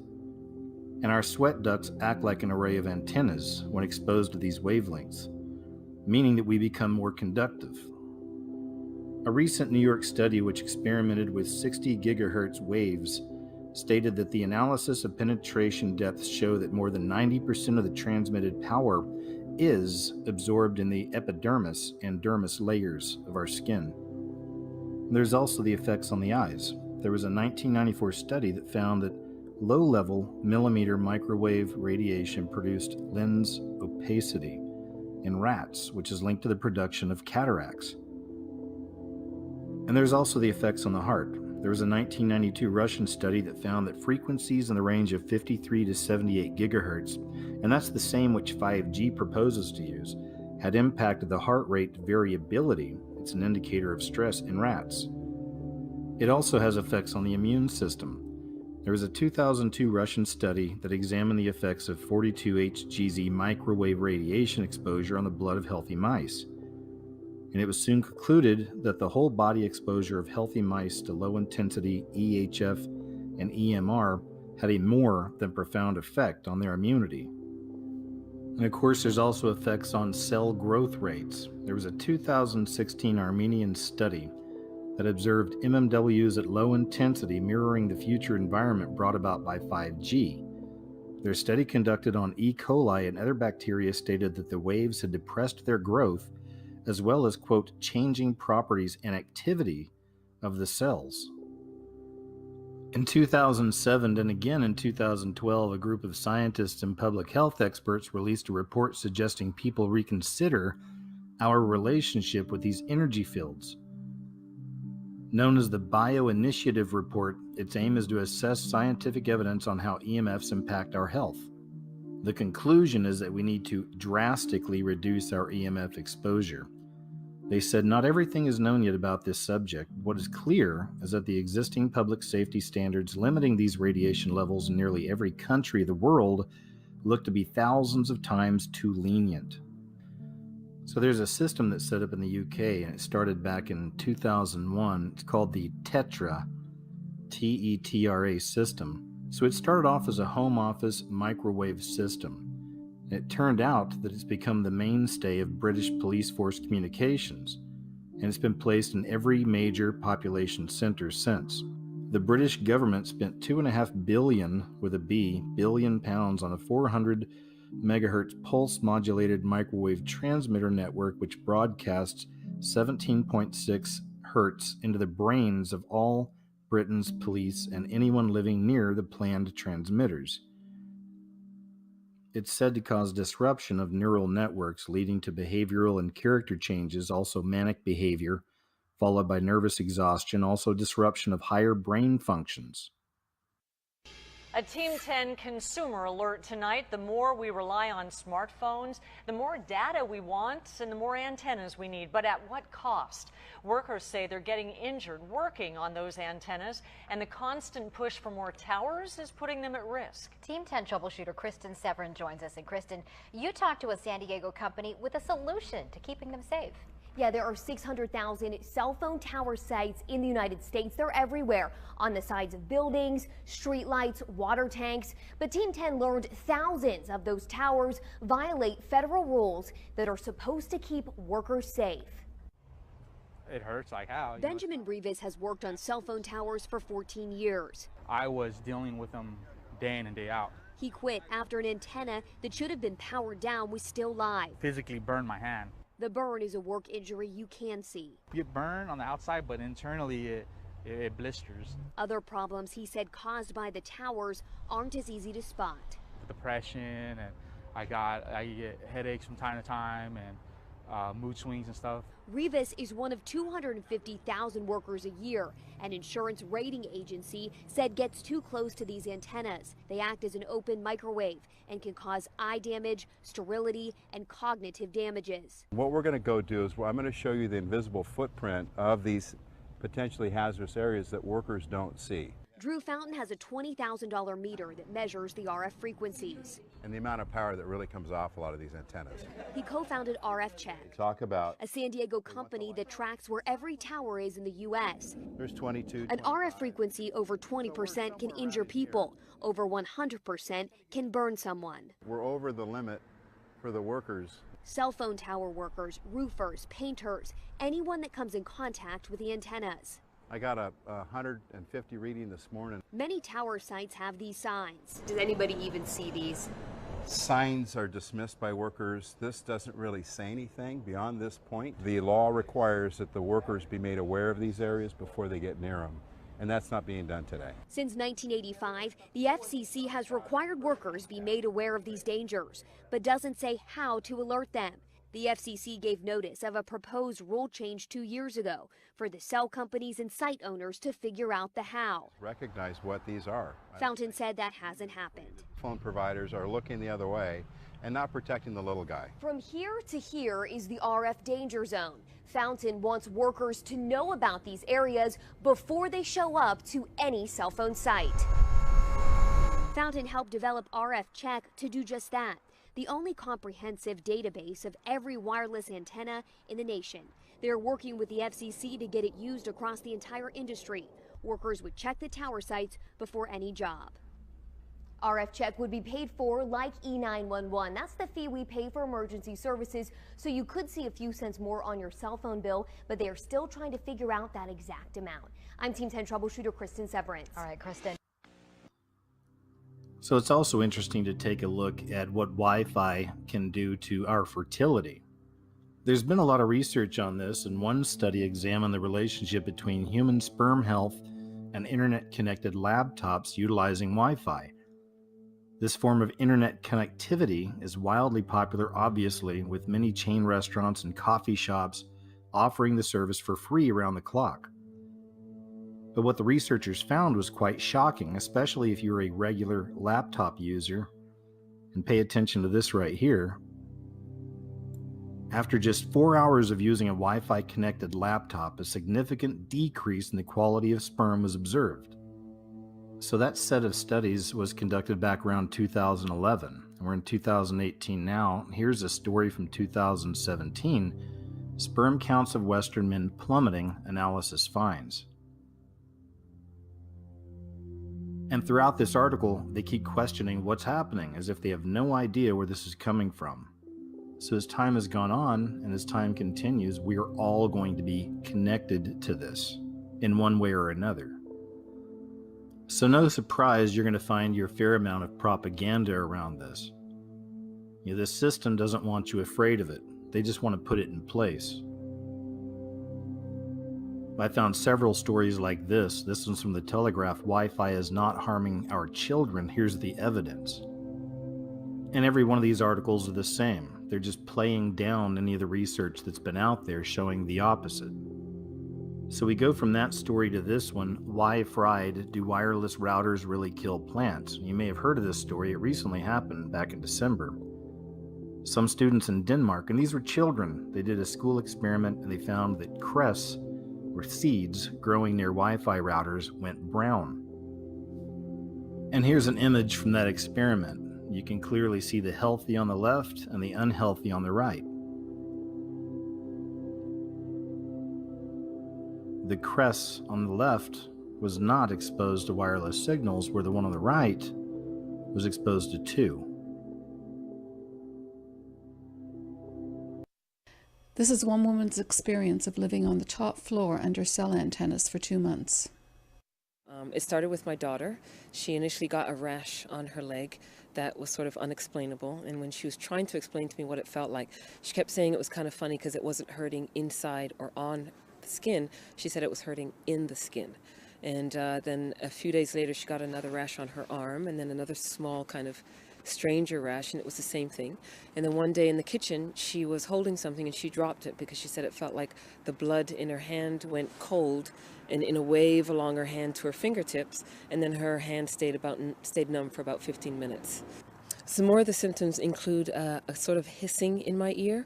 and our sweat ducts act like an array of antennas when exposed to these wavelengths, meaning that we become more conductive. A recent New York study which experimented with 60 gigahertz waves stated that the analysis of penetration depths show that more than 90% of the transmitted power is absorbed in the epidermis and dermis layers of our skin. There's also the effects on the eyes. There was a 1994 study that found that low-level millimeter microwave radiation produced lens opacity in rats, which is linked to the production of cataracts. And there's also the effects on the heart. There was a 1992 Russian study that found that frequencies in the range of 53 to 78 gigahertz, and that's the same which 5G proposes to use, had impacted the heart rate variability. It's an indicator of stress in rats. It also has effects on the immune system. There was a 2002 Russian study that examined the effects of 42Hgz microwave radiation exposure on the blood of healthy mice. And it was soon concluded that the whole body exposure of healthy mice to low-intensity EHF and EMR had a more than profound effect on their immunity. And of course, there's also effects on cell growth rates. There was a 2016 Armenian study that observed MMWs at low intensity mirroring the future environment brought about by 5G. Their study conducted on E. coli and other bacteria stated that the waves had depressed their growth, as well as, quote, changing properties and activity of the cells. In 2007 and again in 2012, a group of scientists and public health experts released a report suggesting people reconsider our relationship with these energy fields. Known as the Bioinitiative Report, its aim is to assess scientific evidence on how EMFs impact our health. The conclusion is that we need to drastically reduce our EMF exposure. They said not everything is known yet about this subject. What is clear is that the existing public safety standards limiting these radiation levels in nearly every country of the world look to be thousands of times too lenient. So there's a system that's set up in the UK, and it started back in 2001. It's called the TETRA, T-E-T-R-A system. So it started off as a home office microwave system. And it turned out that it's become the mainstay of British police force communications, and it's been placed in every major population center since. The British government spent £2.5 billion, with a B, billion pounds on a 400 megahertz pulse modulated microwave transmitter network which broadcasts 17.6 hertz into the brains of all Britain's police and anyone living near the planned transmitters. It's said to cause disruption of neural networks, leading to behavioral and character changes, also manic behavior, followed by nervous exhaustion, also disruption of higher brain functions. A Team 10 consumer alert tonight. The more we rely on smartphones, the more data we want and the more antennas we need. But at what cost? Workers say they're getting injured working on those antennas, and the constant push for more towers is putting them at risk. Team 10 troubleshooter Kristen Severin joins us. And Kristen, you talked to a San Diego company with a solution to keeping them safe. Yeah, there are 600,000 cell phone tower sites in the United States. They're everywhere, on the sides of buildings, streetlights, water tanks. But Team 10 learned thousands of those towers violate federal rules that are supposed to keep workers safe. It hurts, like how? Benjamin Rivas has worked on cell phone towers for 14 years. I was dealing with them day in and day out. He quit after an antenna that should have been powered down was still live. Physically burned my hand. The burn is a work injury you can see. You get burned on the outside, but internally it blisters. Other problems, he said, caused by the towers aren't as easy to spot. Depression, and I get headaches from time to time, and mood swings and stuff. Rivas is one of 250,000 workers a year. An insurance rating agency said gets too close to these antennas. They act as an open microwave and can cause eye damage, sterility, and cognitive damages. What we're going to go do is I'm going to show you the invisible footprint of these potentially hazardous areas that workers don't see. Drew Fountain has a $20,000 meter that measures the RF frequencies. And the amount of power that really comes off a lot of these antennas. He co-founded RF Check, Talk about a San Diego company that tracks where every tower is in the U.S. There's 22. An RF frequency over 20% can injure people. Over 100% can burn someone. We're over the limit for the workers. Cell phone tower workers, roofers, painters, anyone that comes in contact with the antennas. I got a 150 reading this morning. Many tower sites have these signs. Does anybody even see these? Signs are dismissed by workers. This doesn't really say anything beyond this point. The law requires that the workers be made aware of these areas before they get near them, and that's not being done today. Since 1985, the FCC has required workers be made aware of these dangers, but doesn't say how to alert them. The FCC gave notice of a proposed rule change 2 years ago for the cell companies and site owners to figure out the how. Recognize what these are. Fountain said that hasn't happened. Phone providers are looking the other way and not protecting the little guy. From here to here is the RF danger zone. Fountain wants workers to know about these areas before they show up to any cell phone site. Fountain helped develop RF Check to do just that, the only comprehensive database of every wireless antenna in the nation. They're working with the FCC to get it used across the entire industry. Workers would check the tower sites before any job. RF Check would be paid for like E911. That's the fee we pay for emergency services, so you could see a few cents more on your cell phone bill, but they are still trying to figure out that exact amount. I'm Team 10 troubleshooter Kristen Severance. All right, Kristen. So it's also interesting to take a look at what Wi-Fi can do to our fertility. There's been a lot of research on this, and one study examined the relationship between human sperm health and internet-connected laptops utilizing Wi-Fi. This form of internet connectivity is wildly popular, obviously, with many chain restaurants and coffee shops offering the service for free around the clock. But what the researchers found was quite shocking, especially if you're a regular laptop user. And pay attention to this right here. After just 4 hours of using a Wi-Fi connected laptop, a significant decrease in the quality of sperm was observed. So that set of studies was conducted back around 2011. We're in 2018 now. Here's a story from 2017. Sperm counts of Western men plummeting, analysis finds. And throughout this article, they keep questioning what's happening, as if they have no idea where this is coming from. So as time has gone on, and as time continues, we are all going to be connected to this, in one way or another. So no surprise you're going to find your fair amount of propaganda around this. This system doesn't want you afraid of it. They just want to put it in place. I found several stories like this. This one's from the Telegraph. Wi-Fi is not harming our children. Here's the evidence. And every one of these articles are the same. They're just playing down any of the research that's been out there showing the opposite. So we go from that story to this one. Why fried? Do wireless routers really kill plants? You may have heard of this story. It recently happened back in December. Some students in Denmark, and these were children, they did a school experiment and they found that cress, or seeds growing near Wi-Fi routers, went brown. And here's an image from that experiment. You can clearly see the healthy on the left and the unhealthy on the right. The cress on the left was not exposed to wireless signals, where the one on the right was exposed to two. This is one woman's experience of living on the top floor under cell antennas for 2 months. It started with my daughter. She initially got a rash on her leg that was sort of unexplainable, and when she was trying to explain to me what it felt like, she kept saying it was kind of funny because it wasn't hurting inside or on the skin. She said it was hurting in the skin. And then a few days later she got another rash on her arm, and then another small kind of stranger rash, and it was the same thing. And then one day in the kitchen she was holding something and she dropped it because she said it felt like the blood in her hand went cold and in a wave along her hand to her fingertips, and then her hand stayed numb for about 15 minutes. Some more of the symptoms include a sort of hissing in my ear,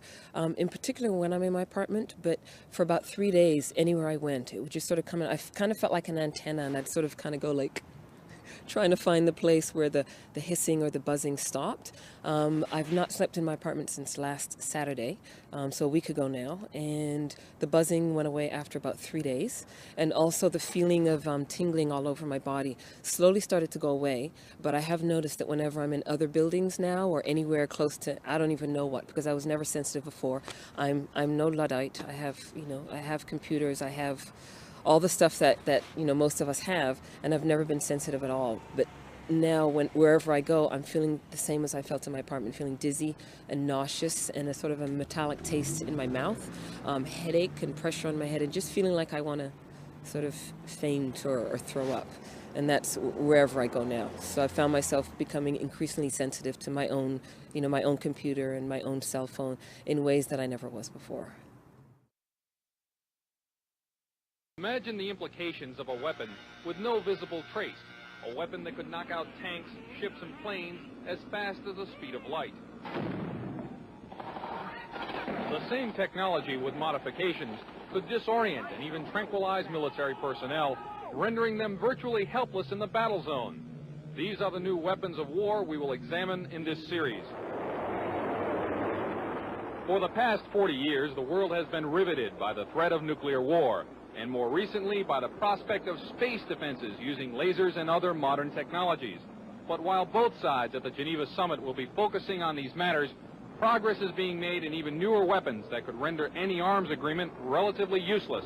in particular when I'm in my apartment, but for about 3 days, anywhere I went, it would just sort of come in. I kind of felt like an antenna, and I'd sort of kind of go like, trying to find the place where the hissing or the buzzing stopped. I've not slept in my apartment since last Saturday, so a week ago now, and the buzzing went away after about 3 days, and also the feeling of tingling all over my body slowly started to go away. But I have noticed that whenever I'm in other buildings now or anywhere close to, I don't even know what, because I was never sensitive before. I'm no Luddite. I have computers, I have all the stuff that most of us have, and I've never been sensitive at all. But now wherever I go, I'm feeling the same as I felt in my apartment, feeling dizzy and nauseous and a sort of a metallic taste in my mouth, headache and pressure on my head, and just feeling like I want to sort of faint or throw up. And that's wherever I go now. So I found myself becoming increasingly sensitive to my own computer and my own cell phone in ways that I never was before. Imagine the implications of a weapon with no visible trace, a weapon that could knock out tanks, ships, and planes as fast as the speed of light. The same technology with modifications could disorient and even tranquilize military personnel, rendering them virtually helpless in the battle zone. These are the new weapons of war we will examine in this series. For the past 40 years, the world has been riveted by the threat of nuclear war, and more recently by the prospect of space defenses using lasers and other modern technologies. But while both sides at the Geneva summit will be focusing on these matters, progress is being made in even newer weapons that could render any arms agreement relatively useless.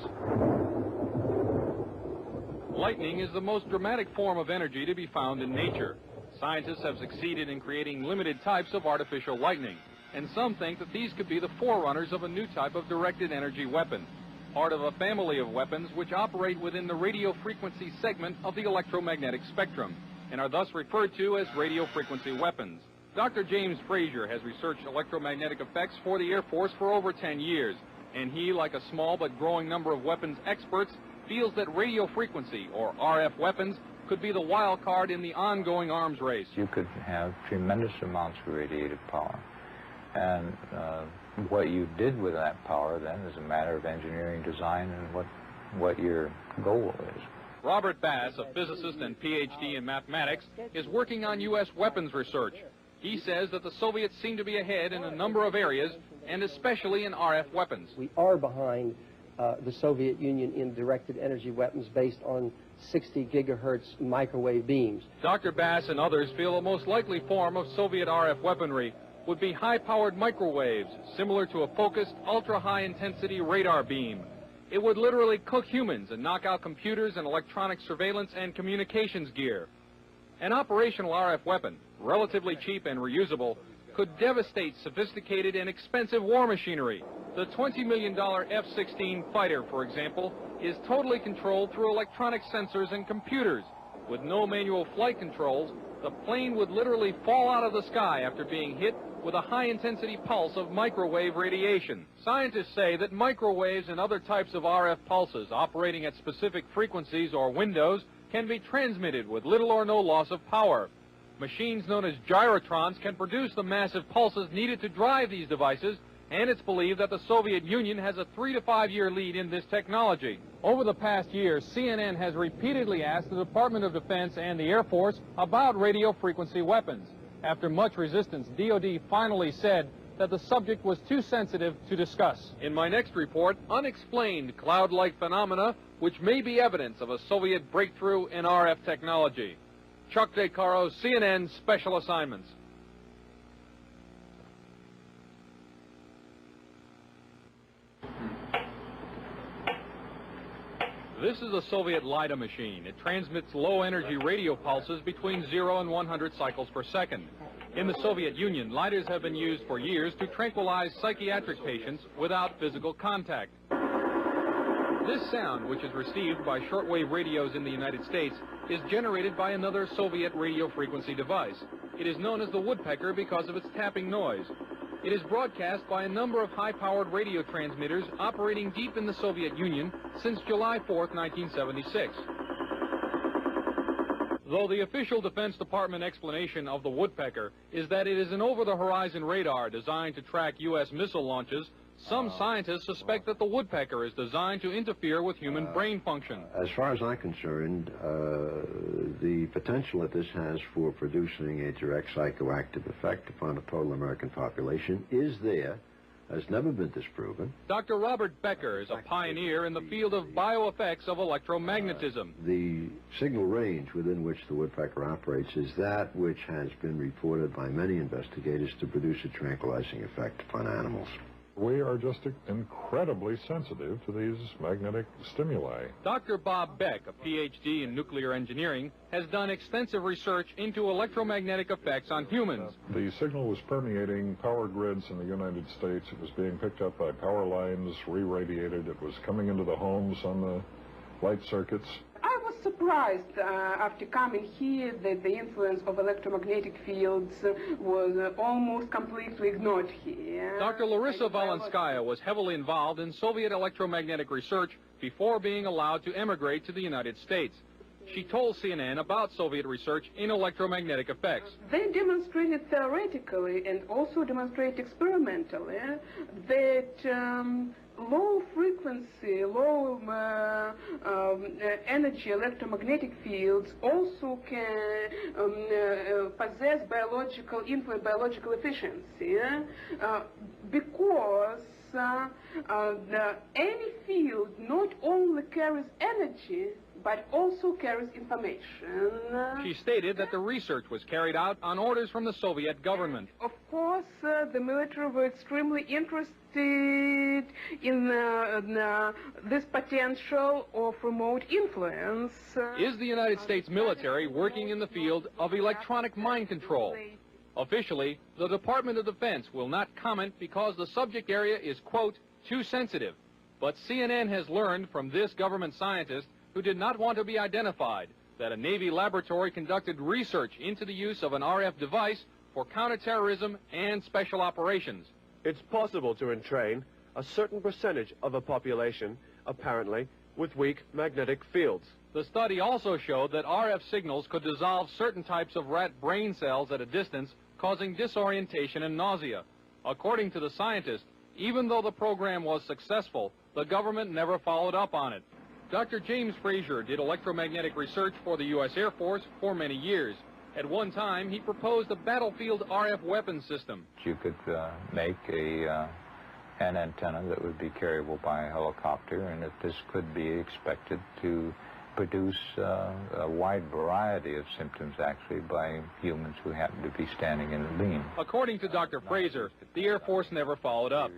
Lightning is the most dramatic form of energy to be found in nature. Scientists have succeeded in creating limited types of artificial lightning, and some think that these could be the forerunners of a new type of directed energy weapon, part of a family of weapons which operate within the radio frequency segment of the electromagnetic spectrum, and are thus referred to as radio frequency weapons. Dr. James Frazier has researched electromagnetic effects for the Air Force for over 10 years, and he, like a small but growing number of weapons experts, feels that radio frequency, or RF weapons, could be the wild card in the ongoing arms race. You could have tremendous amounts of radiative power, and what you did with that power then is a matter of engineering design and what your goal is. Robert Bass, a physicist and PhD in mathematics, is working on U.S. weapons research. He says that the Soviets seem to be ahead in a number of areas, and especially in RF weapons. We are behind the Soviet Union in directed energy weapons based on 60 gigahertz microwave beams. Dr. Bass and others feel the most likely form of Soviet RF weaponry would be high-powered microwaves, similar to a focused, ultra-high-intensity radar beam. It would literally cook humans and knock out computers and electronic surveillance and communications gear. An operational RF weapon, relatively cheap and reusable, could devastate sophisticated and expensive war machinery. The $20 million F-16 fighter, for example, is totally controlled through electronic sensors and computers. With no manual flight controls, the plane would literally fall out of the sky after being hit with a high-intensity pulse of microwave radiation. Scientists say that microwaves and other types of RF pulses operating at specific frequencies or windows can be transmitted with little or no loss of power. Machines known as gyrotrons can produce the massive pulses needed to drive these devices, and it's believed that the Soviet Union has a 3 to 5 year lead in this technology. Over the past year, CNN has repeatedly asked the Department of Defense and the Air Force about radio frequency weapons. After much resistance, DoD finally said that the subject was too sensitive to discuss. In my next report, unexplained cloud-like phenomena which may be evidence of a Soviet breakthrough in RF technology. Chuck DeCaro, CNN Special Assignments. This is a Soviet LIDA machine. It transmits low-energy radio pulses between 0 and 100 cycles per second. In the Soviet Union, LIDAs have been used for years to tranquilize psychiatric patients without physical contact. This sound, which is received by shortwave radios in the United States, is generated by another Soviet radio frequency device. It is known as the woodpecker because of its tapping noise. It is broadcast by a number of high-powered radio transmitters operating deep in the Soviet Union since July 4th, 1976. Though the official Defense Department explanation of the woodpecker is that it is an over-the-horizon radar designed to track U.S. missile launches, some scientists suspect that the woodpecker is designed to interfere with human brain function. As far as I'm concerned, the potential that this has for producing a direct psychoactive effect upon the total American population is there, has never been disproven. Dr. Robert Becker is a pioneer in the field of bioeffects of electromagnetism. The signal range within which the woodpecker operates is that which has been reported by many investigators to produce a tranquilizing effect upon animals. We are just incredibly sensitive to these magnetic stimuli. Dr. Bob Beck, a PhD in nuclear engineering, has done extensive research into electromagnetic effects on humans. The signal was permeating power grids in the United States. It was being picked up by power lines, re-radiated. It was coming into the homes on the light circuits. I was surprised after coming here that the influence of electromagnetic fields was almost completely ignored here. Dr. Larissa Valenskaya was heavily involved in Soviet electromagnetic research before being allowed to emigrate to the United States. She told CNN about Soviet research in electromagnetic effects. They demonstrated theoretically and also demonstrate experimentally that low frequency, low energy electromagnetic fields also can possess biological efficiency because any field not only carries energy but also carries information. She stated that the research was carried out on orders from the Soviet government. Of course, the military were extremely interested in this potential of remote influence. Is the United States military working in the field of electronic mind control? Officially, the Department of Defense will not comment because the subject area is, quote, too sensitive. But CNN has learned from this government scientist, who did not want to be identified, that a Navy laboratory conducted research into the use of an RF device for counterterrorism and special operations. It's possible to entrain a certain percentage of a population, apparently, with weak magnetic fields. The study also showed that RF signals could dissolve certain types of rat brain cells at a distance, causing disorientation and nausea. According to the scientist, even though the program was successful, the government never followed up on it. Dr. James Frazier did electromagnetic research for the U.S. Air Force for many years. At one time, he proposed a battlefield RF weapon system. You could make an antenna that would be carryable by a helicopter, and that this could be expected to produce a wide variety of symptoms, actually, by humans who happen to be standing in a beam. According to Dr. Fraser, the Air Force never followed up.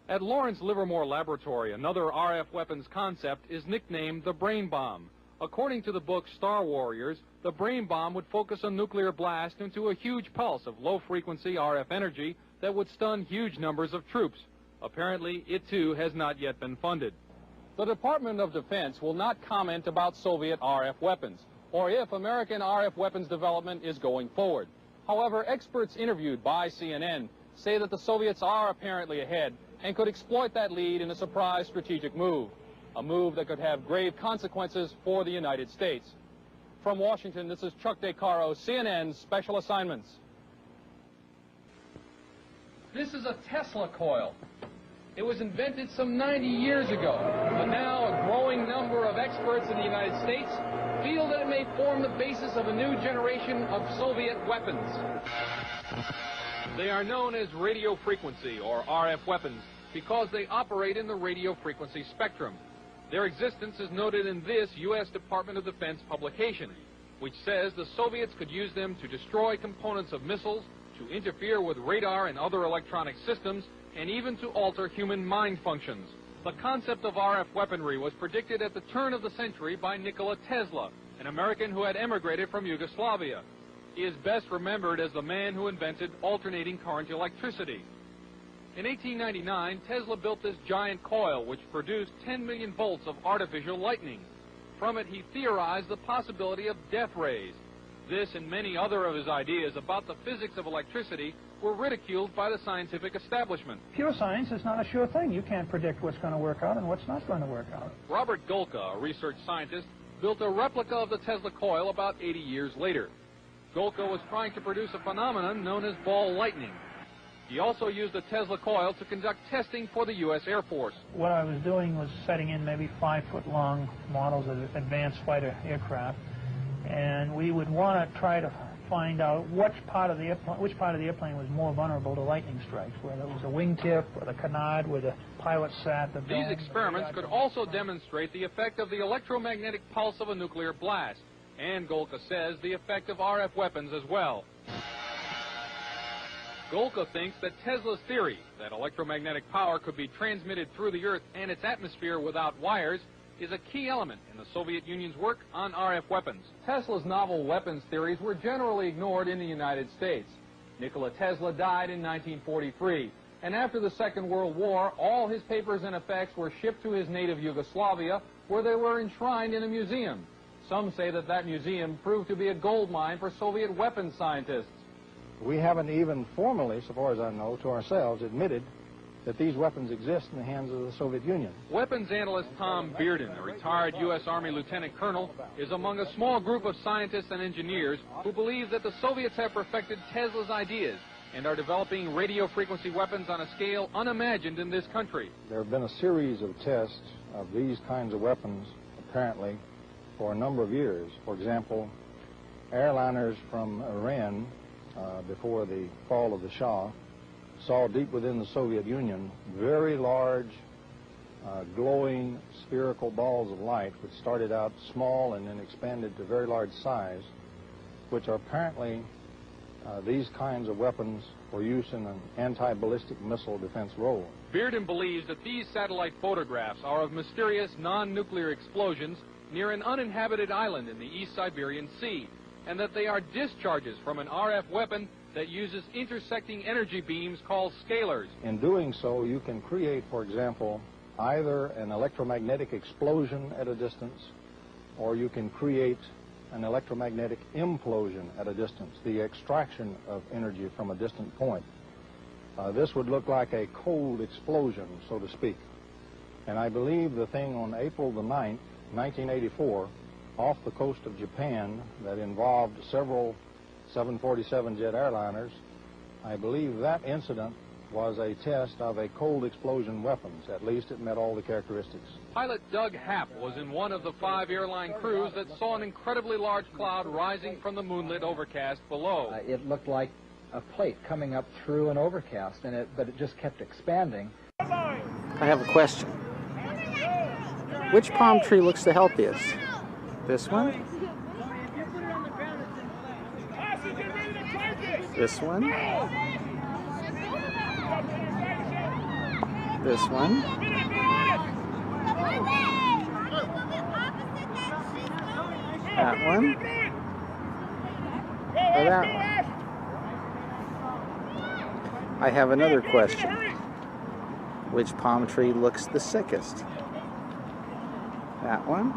At Lawrence Livermore Laboratory, another RF weapons concept is nicknamed the brain bomb. According to the book Star Warriors, the brain bomb would focus a nuclear blast into a huge pulse of low-frequency RF energy that would stun huge numbers of troops. Apparently, it too has not yet been funded. The Department of Defense will not comment about Soviet RF weapons, or if American RF weapons development is going forward. However, experts interviewed by CNN say that the Soviets are apparently ahead and could exploit that lead in a surprise strategic move, a move that could have grave consequences for the United States. From Washington, this is Chuck DeCaro, CNN's Special Assignments. This is a Tesla coil. It was invented some 90 years ago, but now a growing number of experts in the United States feel that it may form the basis of a new generation of Soviet weapons. They are known as radio frequency, or RF weapons, because they operate in the radio frequency spectrum. Their existence is noted in this U.S. Department of Defense publication, which says the Soviets could use them to destroy components of missiles, to interfere with radar and other electronic systems, and even to alter human mind functions. The concept of RF weaponry was predicted at the turn of the century by Nikola Tesla, an American who had emigrated from Yugoslavia. He is best remembered as the man who invented alternating current electricity. In 1899, Tesla built this giant coil which produced 10 million volts of artificial lightning. From it, he theorized the possibility of death rays. This and many other of his ideas about the physics of electricity were ridiculed by the scientific establishment. Pure science is not a sure thing. You can't predict what's going to work out and what's not going to work out. Robert Golka, a research scientist, built a replica of the Tesla coil about 80 years later. Golka was trying to produce a phenomenon known as ball lightning. He also used the Tesla coil to conduct testing for the U.S. Air Force. What I was doing was setting in maybe 5-foot-long models of advanced fighter aircraft, and we would want to try to find out which part of the airplane was more vulnerable to lightning strikes, whether it was the wingtip or the canard where the pilot sat. These experiments could also demonstrate the effect of the electromagnetic pulse of a nuclear blast, and Golka says the effect of RF weapons as well. Golka thinks that Tesla's theory that electromagnetic power could be transmitted through the Earth and its atmosphere without wires is a key element in the Soviet Union's work on RF weapons. Tesla's novel weapons theories were generally ignored in the United States. Nikola Tesla died in 1943, and after the Second World War, all his papers and effects were shipped to his native Yugoslavia, where they were enshrined in a museum. Some say that that museum proved to be a gold mine for Soviet weapons scientists. We haven't even formally, so far as I know, to ourselves admitted that these weapons exist in the hands of the Soviet Union. Weapons analyst Tom Bearden, a retired U.S. Army lieutenant colonel, is among a small group of scientists and engineers who believe that the Soviets have perfected Tesla's ideas and are developing radio frequency weapons on a scale unimagined in this country. There have been a series of tests of these kinds of weapons, apparently, for a number of years. For example, airliners from Iran, before the fall of the Shah, saw deep within the Soviet Union very large, glowing spherical balls of light, which started out small and then expanded to very large size, which are apparently these kinds of weapons for use in an anti-ballistic missile defense role. Bearden believes that these satellite photographs are of mysterious non-nuclear explosions near an uninhabited island in the East Siberian Sea, and that they are discharges from an RF weapon that uses intersecting energy beams called scalars. In doing so, you can create, for example, either an electromagnetic explosion at a distance, or you can create an electromagnetic implosion at a distance, the extraction of energy from a distant point. This would look like a cold explosion, so to speak. And I believe the thing on April the 9th, 1984, off the coast of Japan, that involved several 747 jet airliners, I believe that incident was a test of a cold explosion weapons. At least it met all the characteristics. Pilot Doug Happ was in one of the 5 airline crews that saw an incredibly large cloud rising from the moonlit overcast below. It looked like a plate coming up through an overcast, but it just kept expanding. I have a question. Which palm tree looks the healthiest? This one? This one? This one? That one? Or that one? I have another question. Which palm tree looks the sickest? That one?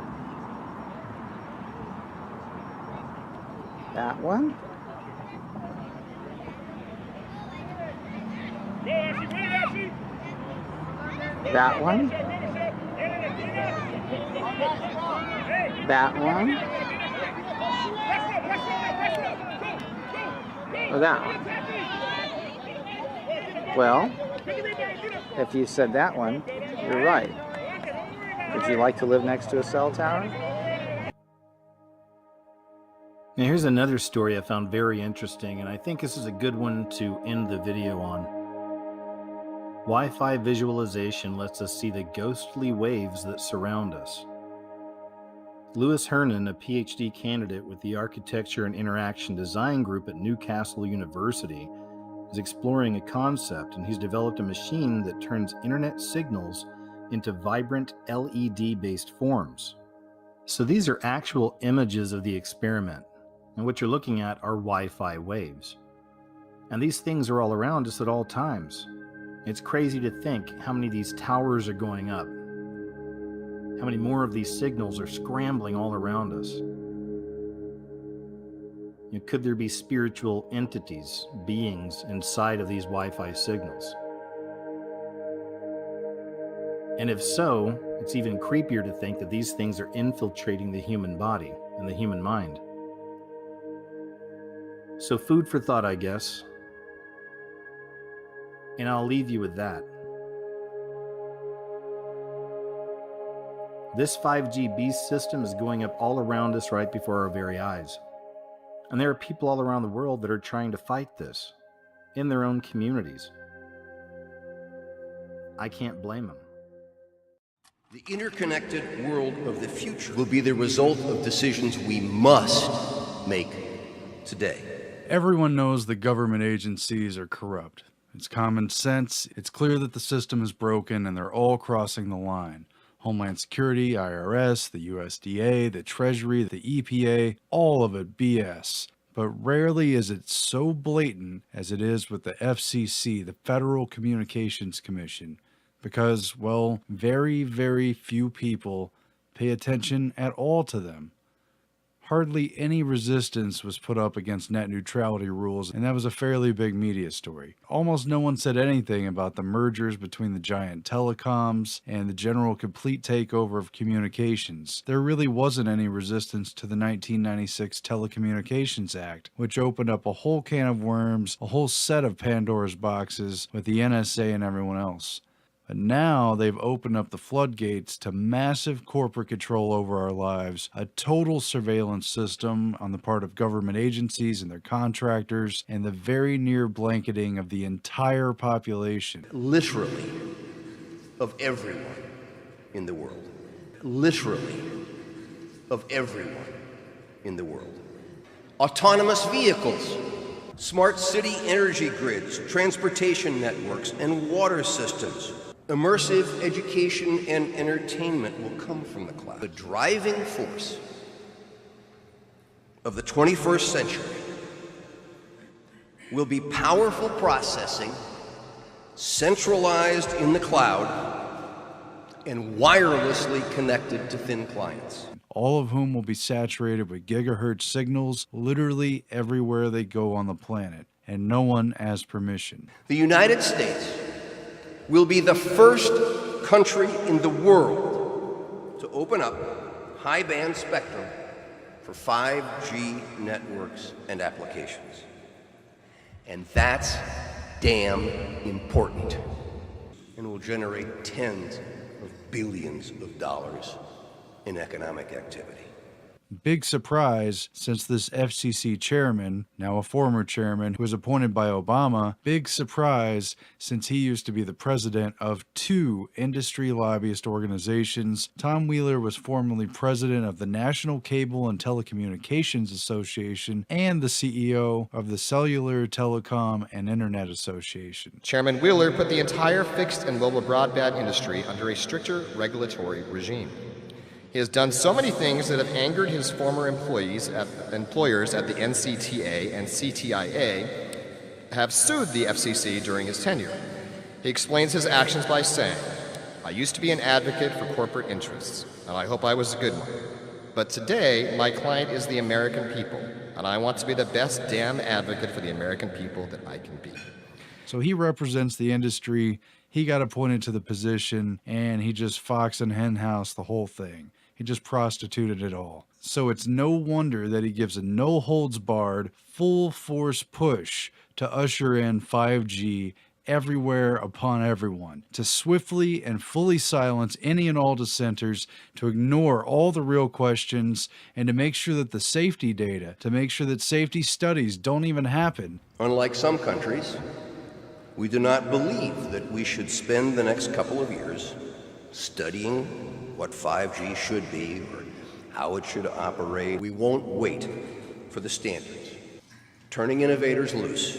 That one? That one? That one? Or that one? Well, if you said that one, you're right. Would you like to live next to a cell tower? Now here's another story I found very interesting, and I think this is a good one to end the video on. Wi-Fi visualization lets us see the ghostly waves that surround us. Louis Hernan, a PhD candidate with the Architecture and Interaction Design Group at Newcastle University, is exploring a concept, and he's developed a machine that turns internet signals into vibrant LED-based forms. So these are actual images of the experiment, and what you're looking at are Wi-Fi waves. And these things are all around us at all times. It's crazy to think how many of these towers are going up, how many more of these signals are scrambling all around us. Could there be spiritual entities, beings inside of these Wi-Fi signals? And if so, it's even creepier to think that these things are infiltrating the human body and the human mind. So food for thought, I guess. And I'll leave you with that. This 5G beast system is going up all around us right before our very eyes. And there are people all around the world that are trying to fight this in their own communities. I can't blame them. The interconnected world of the future will be the result of decisions we must make today. Everyone knows the government agencies are corrupt. It's common sense. It's clear that the system is broken and they're all crossing the line. Homeland Security, IRS, the USDA, the Treasury, the EPA, all of it BS. But rarely is it so blatant as it is with the FCC, the Federal Communications Commission, because, well, very, very few people pay attention at all to them. hardly any resistance was put up against net neutrality rules, and that was a fairly big media story. Almost no one said anything about the mergers between the giant telecoms and the general complete takeover of communications. There really wasn't any resistance to the 1996 Telecommunications Act, which opened up a whole can of worms, a whole set of Pandora's boxes with the NSA and everyone else. But now they've opened up the floodgates to massive corporate control over our lives, a total surveillance system on the part of government agencies and their contractors, and the very near blanketing of the entire population. Literally, of everyone in the world. Literally, of everyone in the world. Autonomous vehicles, smart city energy grids, transportation networks, and water systems. Immersive education and entertainment will come from the cloud. The driving force of the 21st century will be powerful processing, centralized in the cloud, and wirelessly connected to thin clients. All of whom will be saturated with gigahertz signals literally everywhere they go on the planet, and no one has permission. The United States will be the first country in the world to open up high-band spectrum for 5G networks and applications. And that's damn important, and will generate tens of billions of dollars in economic activity. Big surprise, since this FCC chairman, now a former chairman, who was appointed by Obama, big surprise since he used to be the president of 2 industry lobbyist organizations. Tom Wheeler was formerly president of the National Cable and Telecommunications Association and the CEO of the Cellular, Telecom, and Internet Association. Chairman Wheeler put the entire fixed and mobile broadband industry under a stricter regulatory regime. He has done so many things that have angered his former employers at the NCTA and CTIA have sued the FCC during his tenure. He explains his actions by saying, "I used to be an advocate for corporate interests, and I hope I was a good one. But today, my client is the American people, and I want to be the best damn advocate for the American people that I can be." So he represents the industry, he got appointed to the position, and he just fox and henhouse the whole thing. He just prostituted it all. So it's no wonder that he gives a no-holds-barred, full-force push to usher in 5G everywhere upon everyone, to swiftly and fully silence any and all dissenters, to ignore all the real questions, and to make sure that the safety data, to make sure that safety studies don't even happen. Unlike some countries, we do not believe that we should spend the next couple of years studying what 5G should be or how it should operate. We won't wait for the standards. Turning innovators loose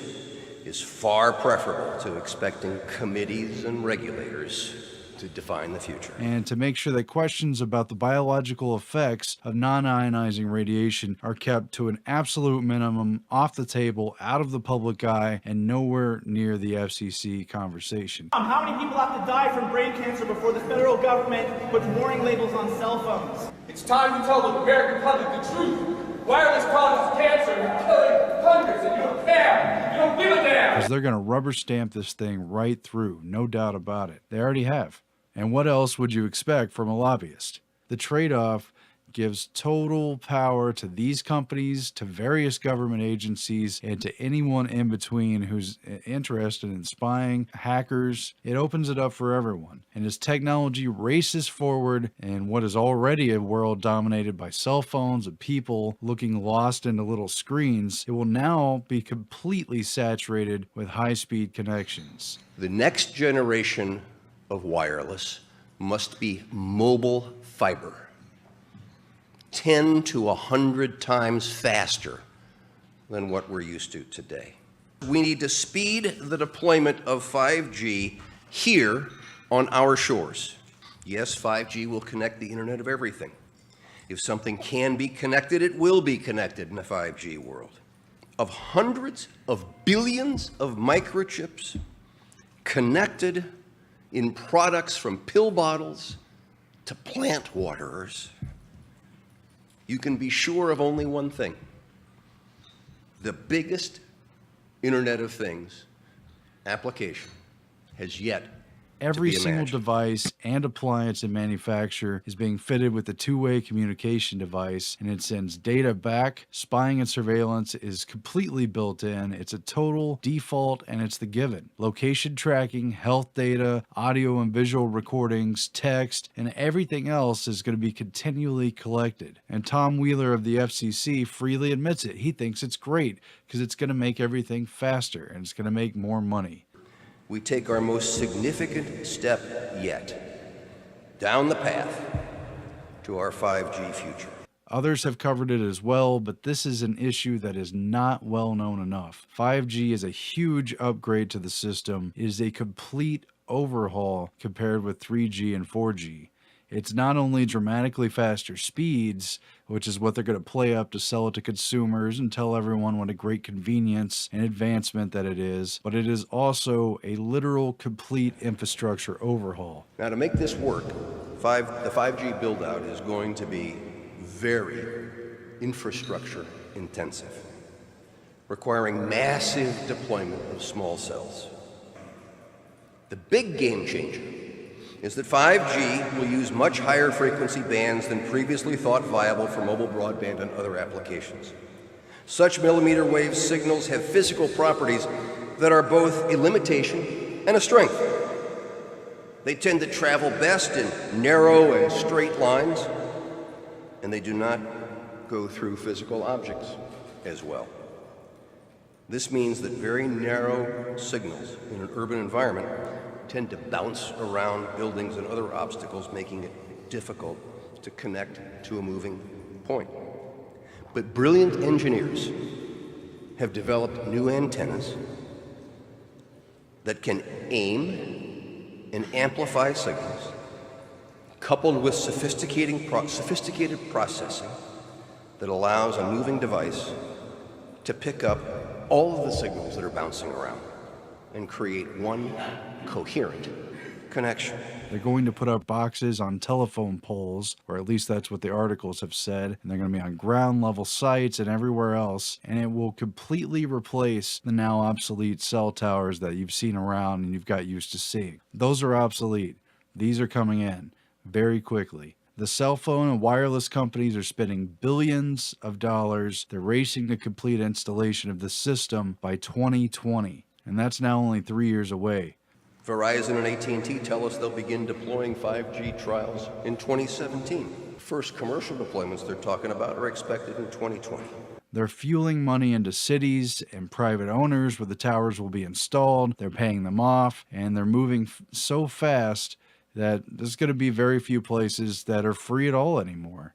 is far preferable to expecting committees and regulators to define the future. And to make sure that questions about the biological effects of non-ionizing radiation are kept to an absolute minimum, off the table, out of the public eye, and nowhere near the FCC conversation. How many people have to die from brain cancer before the federal government puts warning labels on cell phones? It's time to tell the American public the truth. Wireless causes cancer and killing hundreds, and you don't care. You don't give a damn. Because they're going to rubber stamp this thing right through, no doubt about it. They already have. And what else would you expect from a lobbyist? The trade-off gives total power to these companies, to various government agencies, and to anyone in between who's interested in spying, hackers. It opens it up for everyone. And as technology races forward in what is already a world dominated by cell phones and people looking lost into little screens, it will now be completely saturated with high-speed connections. The next generation of wireless must be mobile fiber. 10 to 100 times faster than what we're used to today. We need to speed the deployment of 5G here on our shores. Yes, 5G will connect the Internet of Everything. If something can be connected, it will be connected in a 5G world. Of hundreds of billions of microchips connected in products from pill bottles to plant waterers, you can be sure of only one thing. The biggest Internet of Things application has yet Every to be single imagined. device and appliance in manufacture is being fitted with a two-way communication device, and it sends data back. Spying and surveillance is completely built in. It's a total default, and it's the given. Location tracking, health data, audio and visual recordings, text, and everything else is going to be continually collected. And Tom Wheeler of the FCC freely admits it. He thinks it's great because it's going to make everything faster, and it's going to make more money. We take our most significant step yet down the path to our 5G future. Others have covered it as well, but this is an issue that is not well known enough. 5G is a huge upgrade to the system. It is a complete overhaul compared with 3G and 4G. It's not only dramatically faster speeds, which is what they're going to play up to sell it to consumers and tell everyone what a great convenience and advancement that it is, but it is also a literal complete infrastructure overhaul. Now, to make this work, the 5G build-out is going to be very infrastructure intensive, requiring massive deployment of small cells. The big game changer is that 5G will use much higher frequency bands than previously thought viable for mobile broadband and other applications. Such millimeter wave signals have physical properties that are both a limitation and a strength. They tend to travel best in narrow and straight lines, and they do not go through physical objects as well. This means that very narrow signals in an urban environment tend to bounce around buildings and other obstacles, making it difficult to connect to a moving point. But brilliant engineers have developed new antennas that can aim and amplify signals, coupled with sophisticated processing that allows a moving device to pick up all of the signals that are bouncing around and create one coherent connection. They're going to put up boxes on telephone poles, or at least that's what the articles have said, and they're going to be on ground level sites and everywhere else, and it will completely replace the now obsolete cell towers that you've seen around and you've got used to seeing. Those are obsolete. These are coming in very quickly. The cell phone and wireless companies are spending billions of dollars. They're racing to complete installation of the system by 2020, and that's now only 3 years away. Verizon and AT&T tell us they'll begin deploying 5G trials in 2017. First commercial deployments they're talking about are expected in 2020. They're fueling money into cities and private owners where the towers will be installed. They're paying them off, and they're moving so fast that there's going to be very few places that are free at all anymore.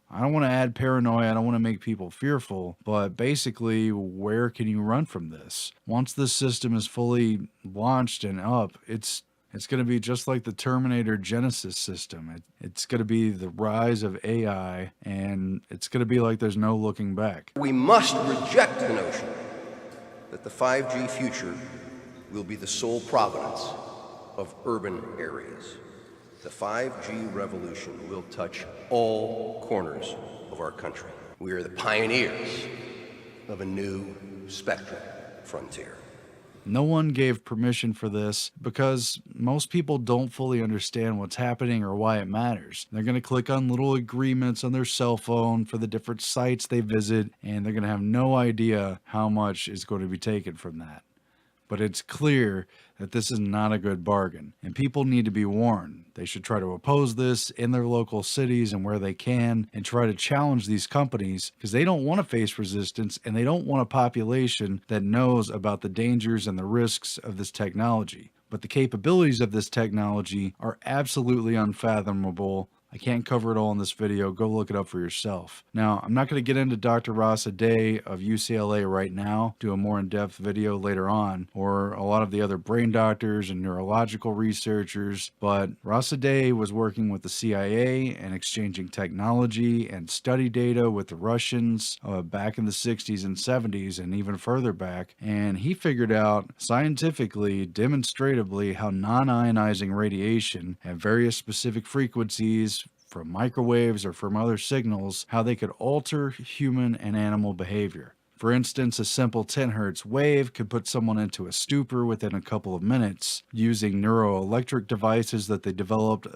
I don't want to add paranoia, I don't want to make people fearful, but basically, where can you run from this? Once this system is fully launched and up, it's going to be just like the Terminator Genesis system. It's going to be the rise of AI, and it's going to be like there's no looking back. We must reject the notion that the 5G future will be the sole provenance of urban areas. The 5G revolution will touch all corners of our country. We are the pioneers of a new spectrum frontier. No one gave permission for this because most people don't fully understand what's happening or why it matters. They're going to click on little agreements on their cell phone for the different sites they visit, and they're going to have no idea how much is going to be taken from that. But it's clear that this is not a good bargain, and people need to be warned. They should try to oppose this in their local cities and where they can, and try to challenge these companies because they don't want to face resistance, and they don't want a population that knows about the dangers and the risks of this technology. But the capabilities of this technology are absolutely unfathomable. I can't cover it all in this video. Go look it up for yourself. Now, I'm not going to get into Dr. Rasa Day of UCLA right now, do a more in-depth video later on, or a lot of the other brain doctors and neurological researchers, but Rasa Day was working with the CIA and exchanging technology and study data with the Russians back in the 60s and 70s and even further back, and he figured out scientifically, demonstratively, how non-ionizing radiation at various specific frequencies from microwaves or from other signals, how they could alter human and animal behavior. For instance, a simple 10 hertz wave could put someone into a stupor within a couple of minutes. Using neuroelectric devices that they developed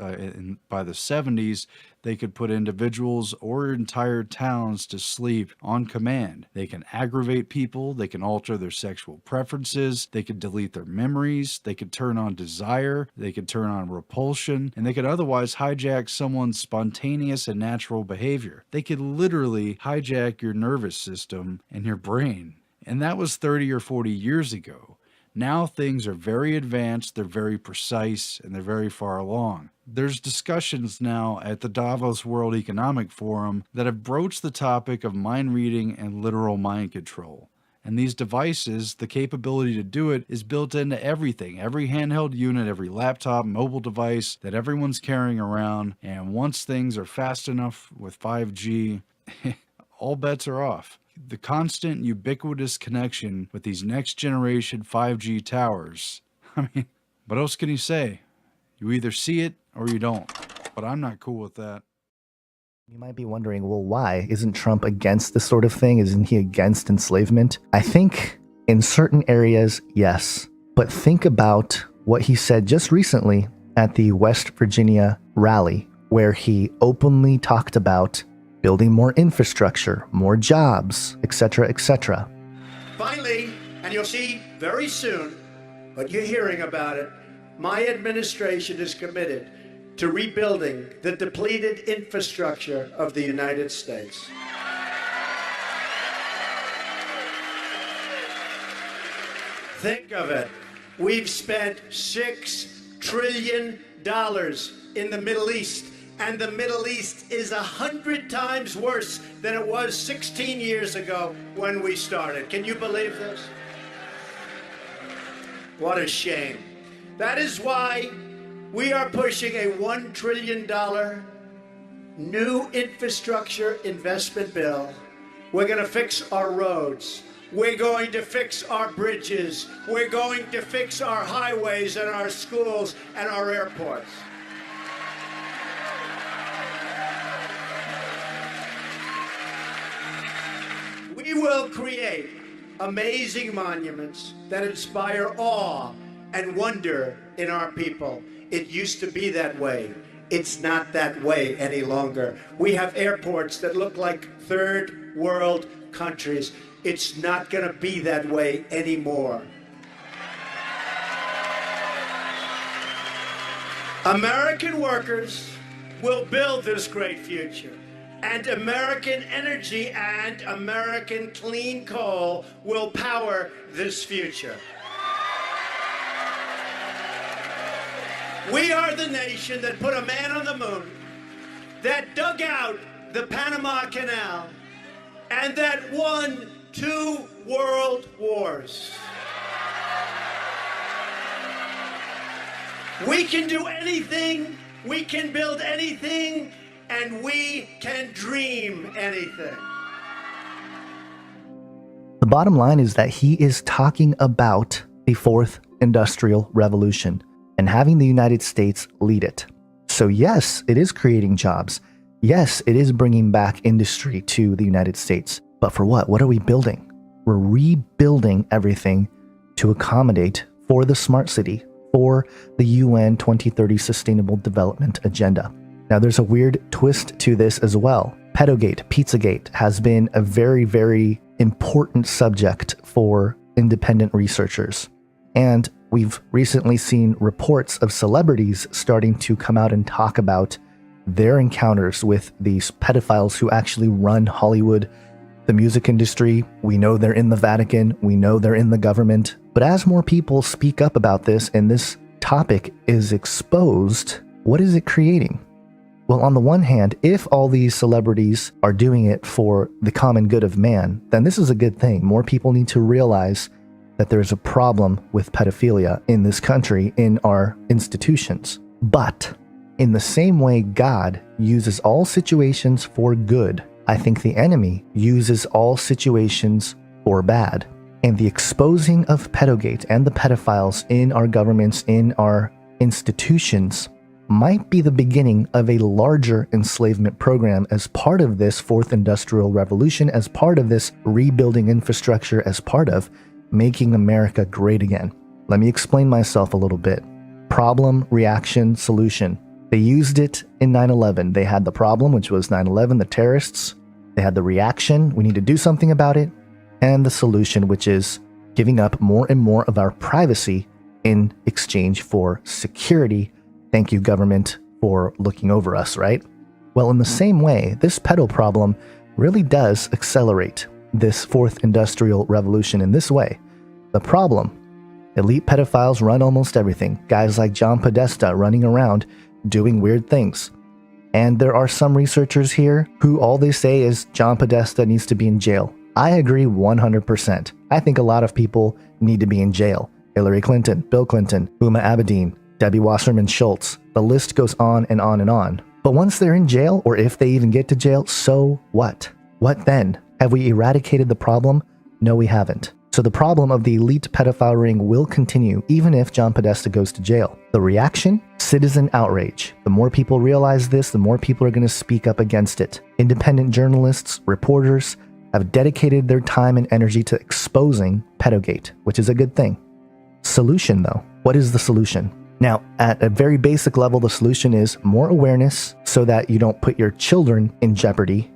by the 70s, they could put individuals or entire towns to sleep on command. They can aggravate people, they can alter their sexual preferences, they could delete their memories, they could turn on desire, they could turn on repulsion, and they could otherwise hijack someone's spontaneous and natural behavior. They could literally hijack your nervous system and your brain. And that was 30 or 40 years ago. Now things are very advanced, they're very precise, and they're very far along. There's discussions now at the Davos World Economic Forum that have broached the topic of mind reading and literal mind control. And these devices, the capability to do it is built into everything, every handheld unit, every laptop, mobile device that everyone's carrying around. And once things are fast enough with 5G, all bets are off. The constant ubiquitous connection with these next generation 5G towers. I mean, what else can you say? You either see it or you don't. But I'm not cool with that. You might be wondering, well, why? Isn't Trump against this sort of thing? Isn't he against enslavement? I think in certain areas, yes. But think about what he said just recently at the West Virginia rally, where he openly talked about building more infrastructure, more jobs, etc., etc. Finally, and you'll see very soon, but you're hearing about it, my administration is committed to rebuilding the depleted infrastructure of the United States. Think of it. We've spent $6 trillion in the Middle East. And the Middle East is 100 times worse than it was 16 years ago when we started. Can you believe this? What a shame. That is why we are pushing a $1 trillion new infrastructure investment bill. We're going to fix our roads. We're going to fix our bridges. We're going to fix our highways and our schools and our airports. We will create amazing monuments that inspire awe and wonder in our people. It used to be that way. It's not that way any longer. We have airports that look like third world countries. It's not going to be that way anymore. American workers will build this great future. And American energy and American clean coal will power this future. We are the nation that put a man on the moon, that dug out the Panama Canal, and that won 2 world wars. We can do anything, we can build anything, and we can dream anything. The bottom line is that he is talking about the 4th Industrial Revolution and having the United States lead it. So yes, it is creating jobs. Yes, it is bringing back industry to the United States. But for what? What are we building? We're rebuilding everything to accommodate for the smart city, for the UN 2030 Sustainable Development Agenda. Now, there's a weird twist to this as well. Pedogate, Pizzagate has been a very, very important subject for independent researchers. And we've recently seen reports of celebrities starting to come out and talk about their encounters with these pedophiles who actually run Hollywood, the music industry. We know they're in the Vatican. We know they're in the government. But as more people speak up about this and this topic is exposed, what is it creating? Well, on the one hand, if all these celebrities are doing it for the common good of man, then this is a good thing. More people need to realize that there's a problem with pedophilia in this country, in our institutions. But in the same way God uses all situations for good, I think the enemy uses all situations for bad. And the exposing of pedogate and the pedophiles in our governments, in our institutions, might be the beginning of a larger enslavement program as part of this fourth industrial revolution, as part of this rebuilding infrastructure, as part of making America great again. Let me explain myself a little bit. Problem, reaction, solution. They used it in 9/11. They had the problem, which was 9/11, the terrorists. They had the reaction, we need to do something about it. And the solution, which is giving up more and more of our privacy in exchange for security. Thank you, government, for looking over us, right? Well, in the same way, this pedo problem really does accelerate this fourth industrial revolution in this way. The problem: elite pedophiles run almost everything. Guys like John Podesta running around doing weird things. And there are some researchers here who all they say is John Podesta needs to be in jail. I agree 100%. I think a lot of people need to be in jail. Hillary Clinton, Bill Clinton, Huma Abedin, Debbie Wasserman Schultz. The list goes on and on and on. But once they're in jail, or if they even get to jail, so what? What then? Have we eradicated the problem? No, we haven't. So the problem of the elite pedophile ring will continue even if John Podesta goes to jail. The reaction? Citizen outrage. The more people realize this, the more people are going to speak up against it. Independent journalists, reporters have dedicated their time and energy to exposing pedogate, which is a good thing. Solution though. What is the solution? Now, at a very basic level, the solution is more awareness so that you don't put your children in jeopardy.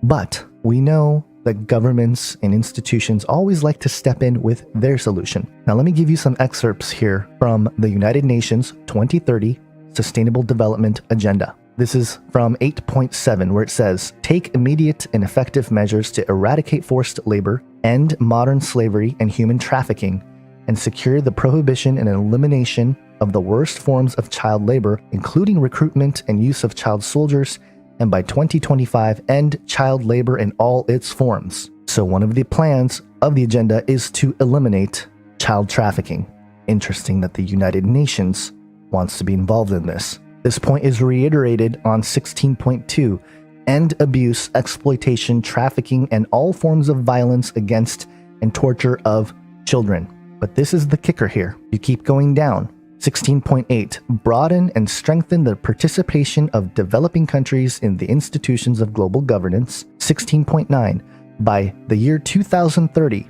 But we know that governments and institutions always like to step in with their solution. Now, let me give you some excerpts here from the United Nations 2030 Sustainable Development Agenda. This is from 8.7, where it says, take immediate and effective measures to eradicate forced labor, end modern slavery and human trafficking, and secure the prohibition and elimination of the worst forms of child labor, including recruitment and use of child soldiers, and by 2025, end child labor in all its forms. So one of the plans of the agenda is to eliminate child trafficking. Interesting that the United Nations wants to be involved in this. This point is reiterated on 16.2, end abuse, exploitation, trafficking, and all forms of violence against and torture of children. But this is the kicker here. You keep going down. 16.8, broaden and strengthen the participation of developing countries in the institutions of global governance. 16.9, by the year 2030,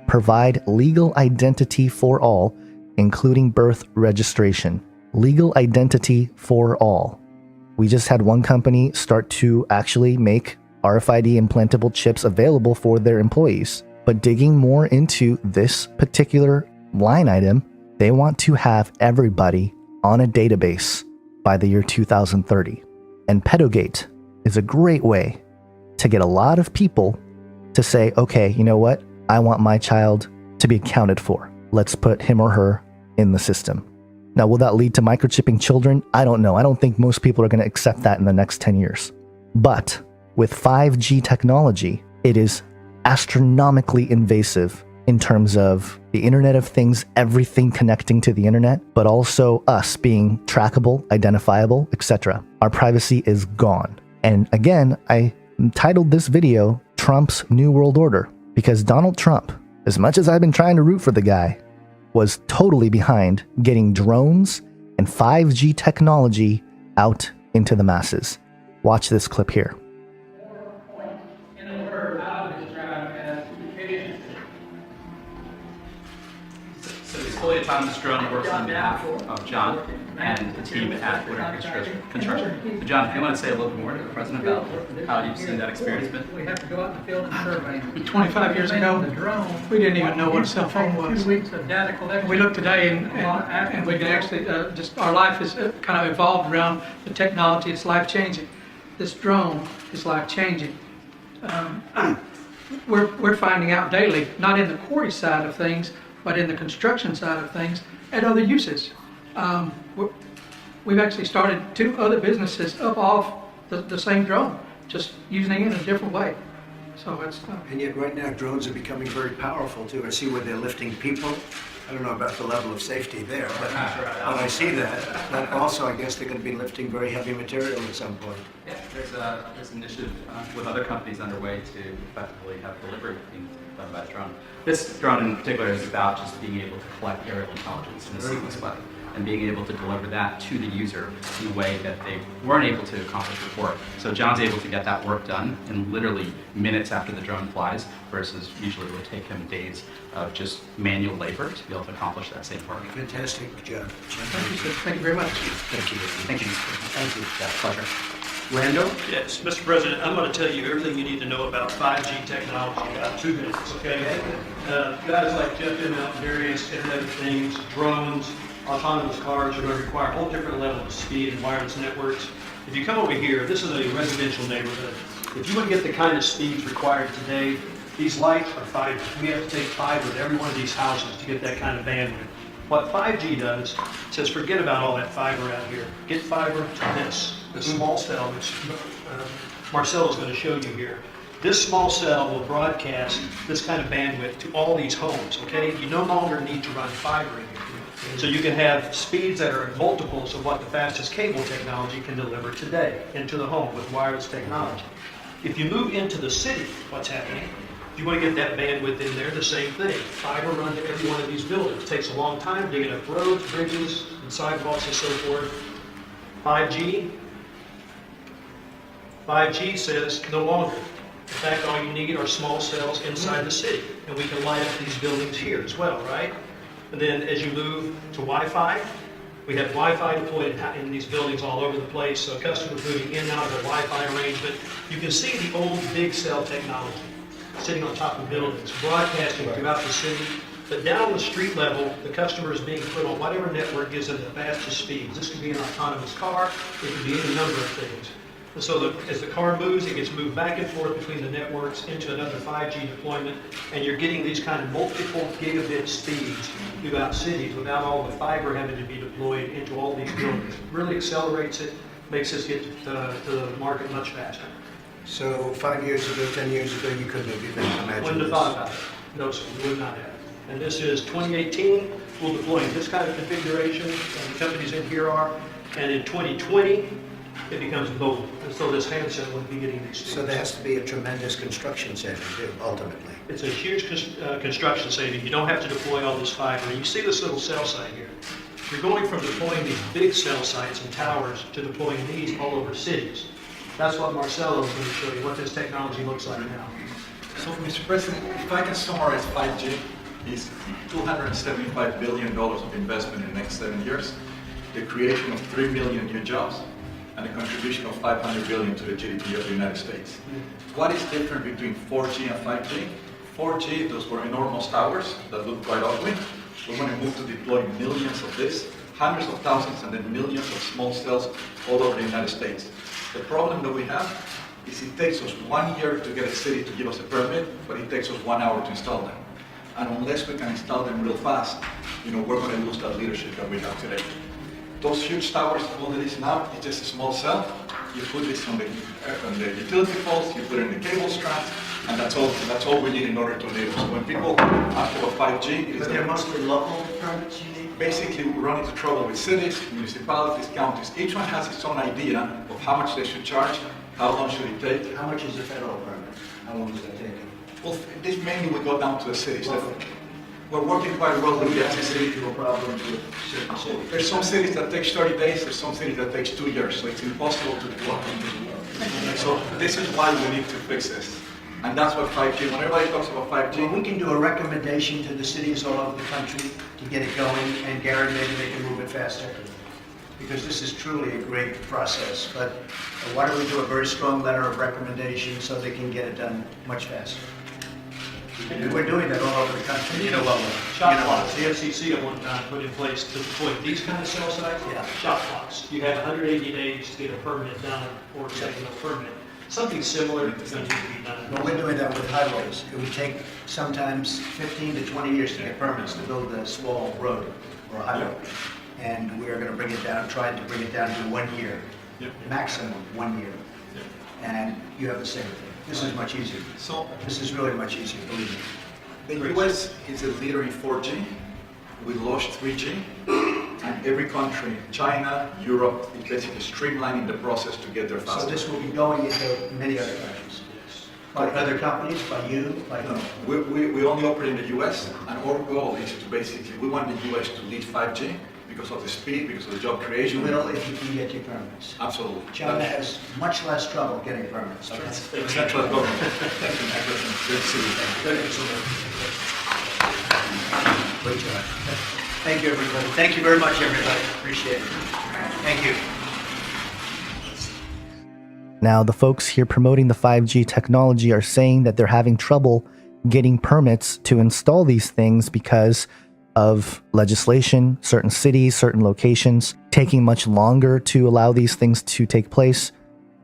provide legal identity for all, including birth registration. Legal identity for all. We just had one company start to actually make RFID implantable chips available for their employees. But digging more into this particular line item, they want to have everybody on a database by the year 2030. And pedogate is a great way to get a lot of people to say, okay, you know what? I want my child to be accounted for. Let's put him or her in the system. Now, will that lead to microchipping children? I don't know. I don't think most people are going to accept that in the next 10 years. But with 5G technology, it is astronomically invasive in terms of the Internet of Things, everything connecting to the internet, but also us being trackable, identifiable, etc. Our privacy is gone. And again, I titled this video Trump's New World Order because Donald Trump, as much as I've been trying to root for the guy, was totally behind getting drones and 5G technology out into the masses. Watch this clip here. So this fully autonomous drone works on behalf of John and the team at Woodard Construction. So John, if you want to say a little bit more to the president about how you've seen that experience been? We have to go out in the field and survey. 25 years ago, we didn't even know what a cell phone was. We look today and we can actually, just our life is kind of evolved around the technology. It's life-changing. This drone is life-changing. We're finding out daily, not in the quarry side of things, but in the construction side of things, and other uses. We've actually started 2 other businesses up off the same drone, just using it in a different way. So it's. And yet, right now, drones are becoming very powerful too. I see where they're lifting people. I don't know about the level of safety there, but I see that. But also, I guess they're going to be lifting very heavy material at some point. Yeah, there's an initiative with other companies underway to effectively have delivery being done by a drone. This drone in particular is about just being able to collect aerial intelligence in a seamless way. and being able to deliver that to the user in a way that they weren't able to accomplish before. So John's able to get that work done in literally minutes after the drone flies, versus usually it would take him days of just manual labor to be able to accomplish that same work. Fantastic job. Thank you, sir. Thank you very much. Thank you. Thank you, Mr. President. Thank you. Yeah, pleasure. Randall? Yes, Mr. President, I'm going to tell you everything you need to know about 5G technology in about 2 minutes, okay? Guys like Jeff Immelt, various Internet of Things, drones, autonomous cars are going to require a whole different level of speed and wireless networks. If you come over here, this is a residential neighborhood. If you want to get the kind of speeds required today, these lights are fiber. We have to take fiber to every one of these houses to get that kind of bandwidth. What 5G does, says forget about all that fiber out here. Get fiber to this small cell, which Marcelo is going to show you here. This small cell will broadcast this kind of bandwidth to all these homes, okay? You no longer need to run fiber in here. So you can have speeds that are multiples of what the fastest cable technology can deliver today into the home with wireless technology. If you move into the city, what's happening? If you want to get that bandwidth in there, the same thing. Fiber run to every one of these buildings. It takes a long time digging up roads, bridges, and sidewalks and so forth. 5G says no longer. In fact, all you need are small cells inside the city. And we can light up these buildings here as well, right? And then as you move to Wi-Fi, we have Wi-Fi deployed in these buildings all over the place. So customers moving in and out of the Wi-Fi arrangement. You can see the old big cell technology sitting on top of buildings, broadcasting throughout the city. But down on the street level, the customer is being put on whatever network gives them the fastest speeds. This could be an autonomous car. It could be any number of things. And so as the car moves, it gets moved back and forth between the networks into another 5G deployment, and you're getting these kind of multiple gigabit speeds throughout cities without all the fiber having to be deployed into all these buildings. Really accelerates it, makes us get to the market much faster. So 5 years ago, 10 years ago, you couldn't have even imagined Wouldn't have thought about it. No, sir, we would not have. And this is 2018. We'll deploy in this kind of configuration, and the companies in here are. And in 2020, it becomes mobile. And so this handset would be getting these speeds. So there has to be a tremendous construction saving, too, ultimately. It's a huge construction saving. You don't have to deploy all this fiber. And you see this little cell site here. You're going from deploying these big cell sites and towers to deploying these all over cities. That's what Marcelo is going to show you, what this technology looks like now. So, Mr. President, if I can summarize 5G, is $275 billion of investment in the next 7 years, the creation of 3 million new jobs, and a contribution of $500 billion to the GDP of the United States. What is different between 4G and 5G? 4G, those were enormous towers that look quite ugly. We're going to move to deploy millions of this, hundreds of thousands, and then millions of small cells all over the United States. The problem that we have is it takes us 1 year to get a city to give us a permit, but it takes us 1 hour to install them. And unless we can install them real fast, we're going to lose that leadership that we have today. Those huge towers, all it is now, is just a small cell. You put this on the utility poles, you put it in the cable strands, and that's all we need in order to enable. So when people ask about 5G, But they're mostly local permits you need? Basically, we run into trouble with cities, municipalities, counties. Each one has its own idea of how much they should charge, how long should it take. How much is a federal permit? How long does that take? Well, this mainly would go down to the cities. We're working quite well with the FCC. There's some cities that takes 30 days, there's some cities that takes 2 years, so it's impossible to deploy. So this is why we need to fix this. And that's what 5G, when everybody talks about 5G. Well, we can do a recommendation to the cities all over the country to get it going, and Gary, maybe they can move it faster. Because this is truly a great process. But why don't we do a very strong letter of recommendation so they can get it done much faster? We're doing that all over the country. Shot clocks. The FCC at one time put in place to deploy these kind of cell sites. Yeah. Shot clocks. You have 180 days to get a permit done or getting a permit. Something similar is going to need to be done. But we're doing that with highways. It would take sometimes 15 to 20 years to get permits to build a small road or a highway. And we're going to bring it down, trying to bring it down to 1 year, maximum 1 year. And you have the same thing. This is much easier. So this is really much easier, believe me. The US is a leader in 4G. We launched 3G. And every country, China, Europe, is basically streamlining the process to get there faster. So this will be going into many other countries? By other companies, by you? By no, we only operate in the US, and our goal is to basically, we want the US to lead 5G, because of the speed, because of the job You creation. will if you can get your permits. Absolutely. China has much less trouble getting permits. Central government. Thank you, Mr. President. Good to see you. Great job. Thank you, everybody. Thank you very much, everybody. Appreciate it. Thank you. Now, the folks here promoting the 5G technology are saying that they're having trouble getting permits to install these things because of legislation, certain cities, certain locations taking much longer to allow these things to take place.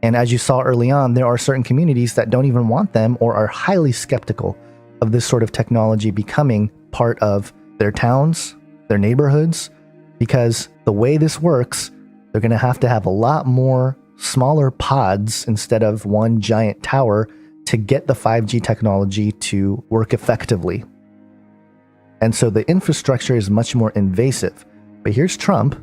And as you saw early on, there are certain communities that don't even want them or are highly skeptical of this sort of technology becoming part of their towns, their neighborhoods, because the way this works, they're going to have a lot more smaller pods instead of one giant tower to get the 5G technology to work effectively. And so the infrastructure is much more invasive. But here's Trump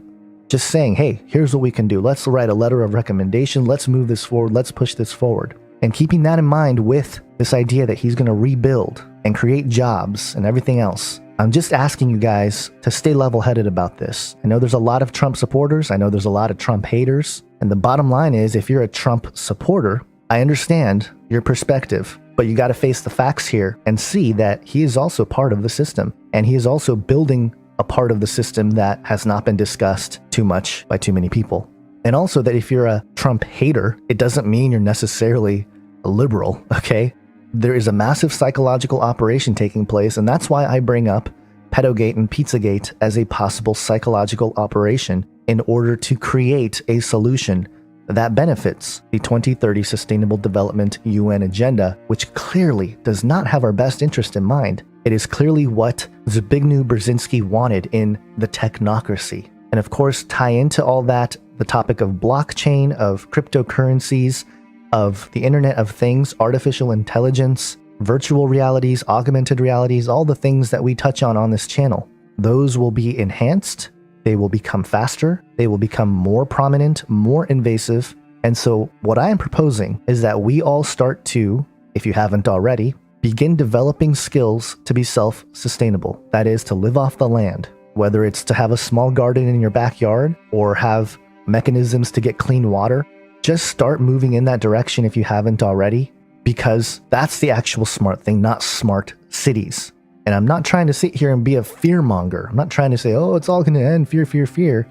just saying, hey, here's what we can do. Let's write a letter of recommendation. Let's move this forward. Let's push this forward. And keeping that in mind with this idea that he's going to rebuild and create jobs and everything else, I'm just asking you guys to stay level-headed about this. I know there's a lot of Trump supporters. I know there's a lot of Trump haters. And the bottom line is, if you're a Trump supporter, I understand your perspective, but you got to face the facts here and see that he is also part of the system. And he is also building a part of the system that has not been discussed too much by too many people. And also that if you're a Trump hater, it doesn't mean you're necessarily a liberal, okay? There is a massive psychological operation taking place, and that's why I bring up Pedogate and Pizzagate as a possible psychological operation in order to create a solution that benefits the 2030 Sustainable Development UN agenda, which clearly does not have our best interest in mind. It is clearly what Zbigniew Brzezinski wanted in the technocracy. And of course, tie into all that the topic of blockchain, of cryptocurrencies, of the Internet of Things, artificial intelligence, virtual realities, augmented realities, all the things that we touch on this channel. Those will be enhanced. They will become faster. They will become more prominent, more invasive. And so what I am proposing is that we all start to, if you haven't already, begin developing skills to be self-sustainable. That is, to live off the land, whether it's to have a small garden in your backyard or have mechanisms to get clean water. Just start moving in that direction if you haven't already, because that's the actual smart thing, not smart cities. And I'm not trying to sit here and be a fearmonger. I'm not trying to say, oh, it's all going to end, fear, fear, fear.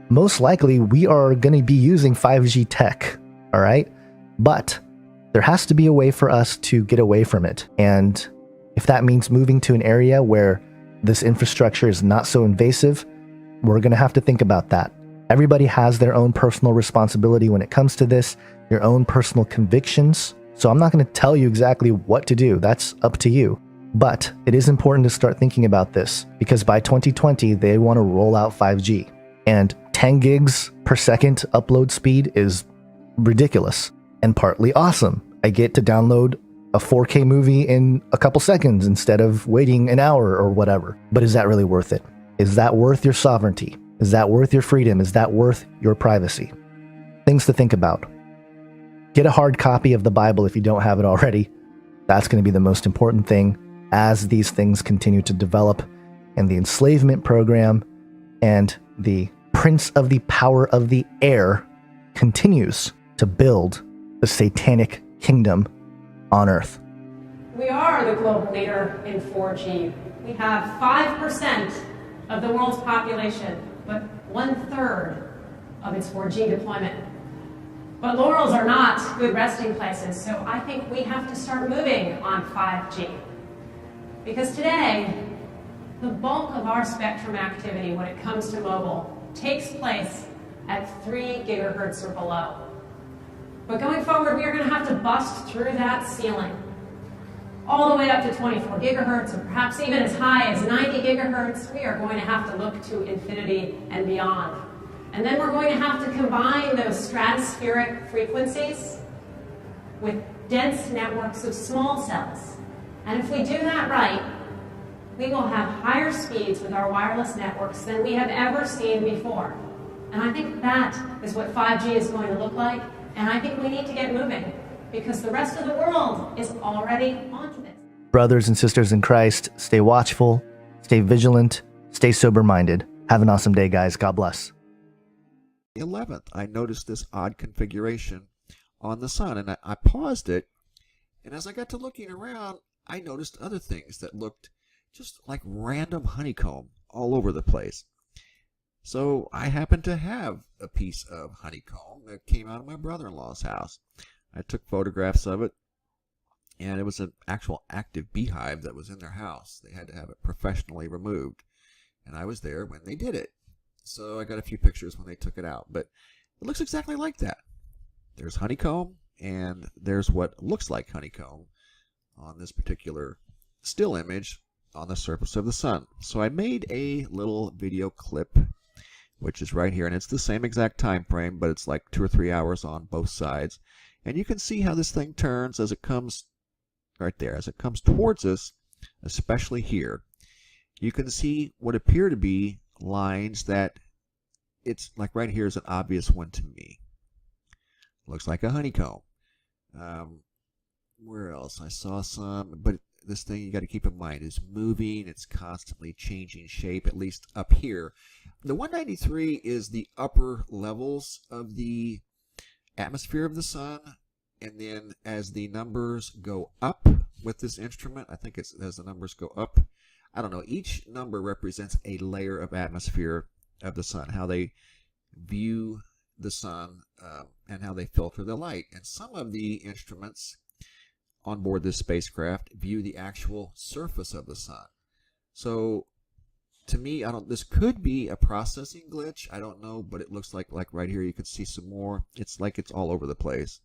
Most likely, we are going to be using 5G tech, all right? But there has to be a way for us to get away from it. And if that means moving to an area where this infrastructure is not so invasive, we're going to have to think about that. Everybody has their own personal responsibility when it comes to this, your own personal convictions. So I'm not going to tell you exactly what to do. That's up to you. But it is important to start thinking about this, because by 2020, they want to roll out 5G. And 10 gigs per second upload speed is ridiculous and partly awesome. I get to download a 4K movie in a couple seconds instead of waiting an hour or whatever. But is that really worth it? Is that worth your sovereignty? Is that worth your freedom? Is that worth your privacy? Things to think about. Get a hard copy of the Bible if you don't have it already. That's going to be the most important thing as these things continue to develop, and the enslavement program and the prince of the power of the air continues to build the satanic kingdom on earth. We are the global leader in 4G. We have 5% of the world's population, but 1/3 of its 4G deployment. But laurels are not good resting places, so I think we have to start moving on 5G. Because today, the bulk of our spectrum activity when it comes to mobile takes place at 3 gigahertz or below. But going forward, we are going to have to bust through that ceiling all the way up to 24 gigahertz, or perhaps even as high as 90 gigahertz. We are going to have to look to infinity and beyond. And then we're going to have to combine those stratospheric frequencies with dense networks of small cells. And if we do that right, we will have higher speeds with our wireless networks than we have ever seen before. And I think that is what 5G is going to look like. And I think we need to get moving, because the rest of the world is already onto this. Brothers and sisters in Christ, stay watchful, stay vigilant, stay sober-minded. Have an awesome day, guys. God bless. 11th, I noticed this odd configuration on the sun, and I paused it, and as I got to looking around, I noticed other things that looked just like random honeycomb all over the place. So I happened to have a piece of honeycomb that came out of my brother-in-law's house. I took photographs of it, and it was an actual active beehive that was in their house. They had to have it professionally removed, and I was there when they did it. So I got a few pictures when they took it out, but it looks exactly like that. There's honeycomb, and there's what looks like honeycomb on this particular still image on the surface of the sun. So I made a little video clip, which is right here, and it's the same exact time frame, but it's like 2 or 3 hours on both sides. And you can see how this thing turns as it comes right there, as it comes towards us, especially here. You can see what appear to be lines that it's like right here is an obvious one to me. Looks like a honeycomb. Where else? I saw some, but this thing you got to keep in mind is moving. It's constantly changing shape, at least up here. The 193 is the upper levels of the atmosphere of the sun, and then as the numbers go up with this instrument, I think it's as the numbers go up, I don't know, each number represents a layer of atmosphere of the sun, how they view the sun and how they filter the light. And some of the instruments on board this spacecraft view the actual surface of the sun. So to me, this could be a processing glitch. I don't know, but it looks like right here you can see some more. It's like it's all over the place.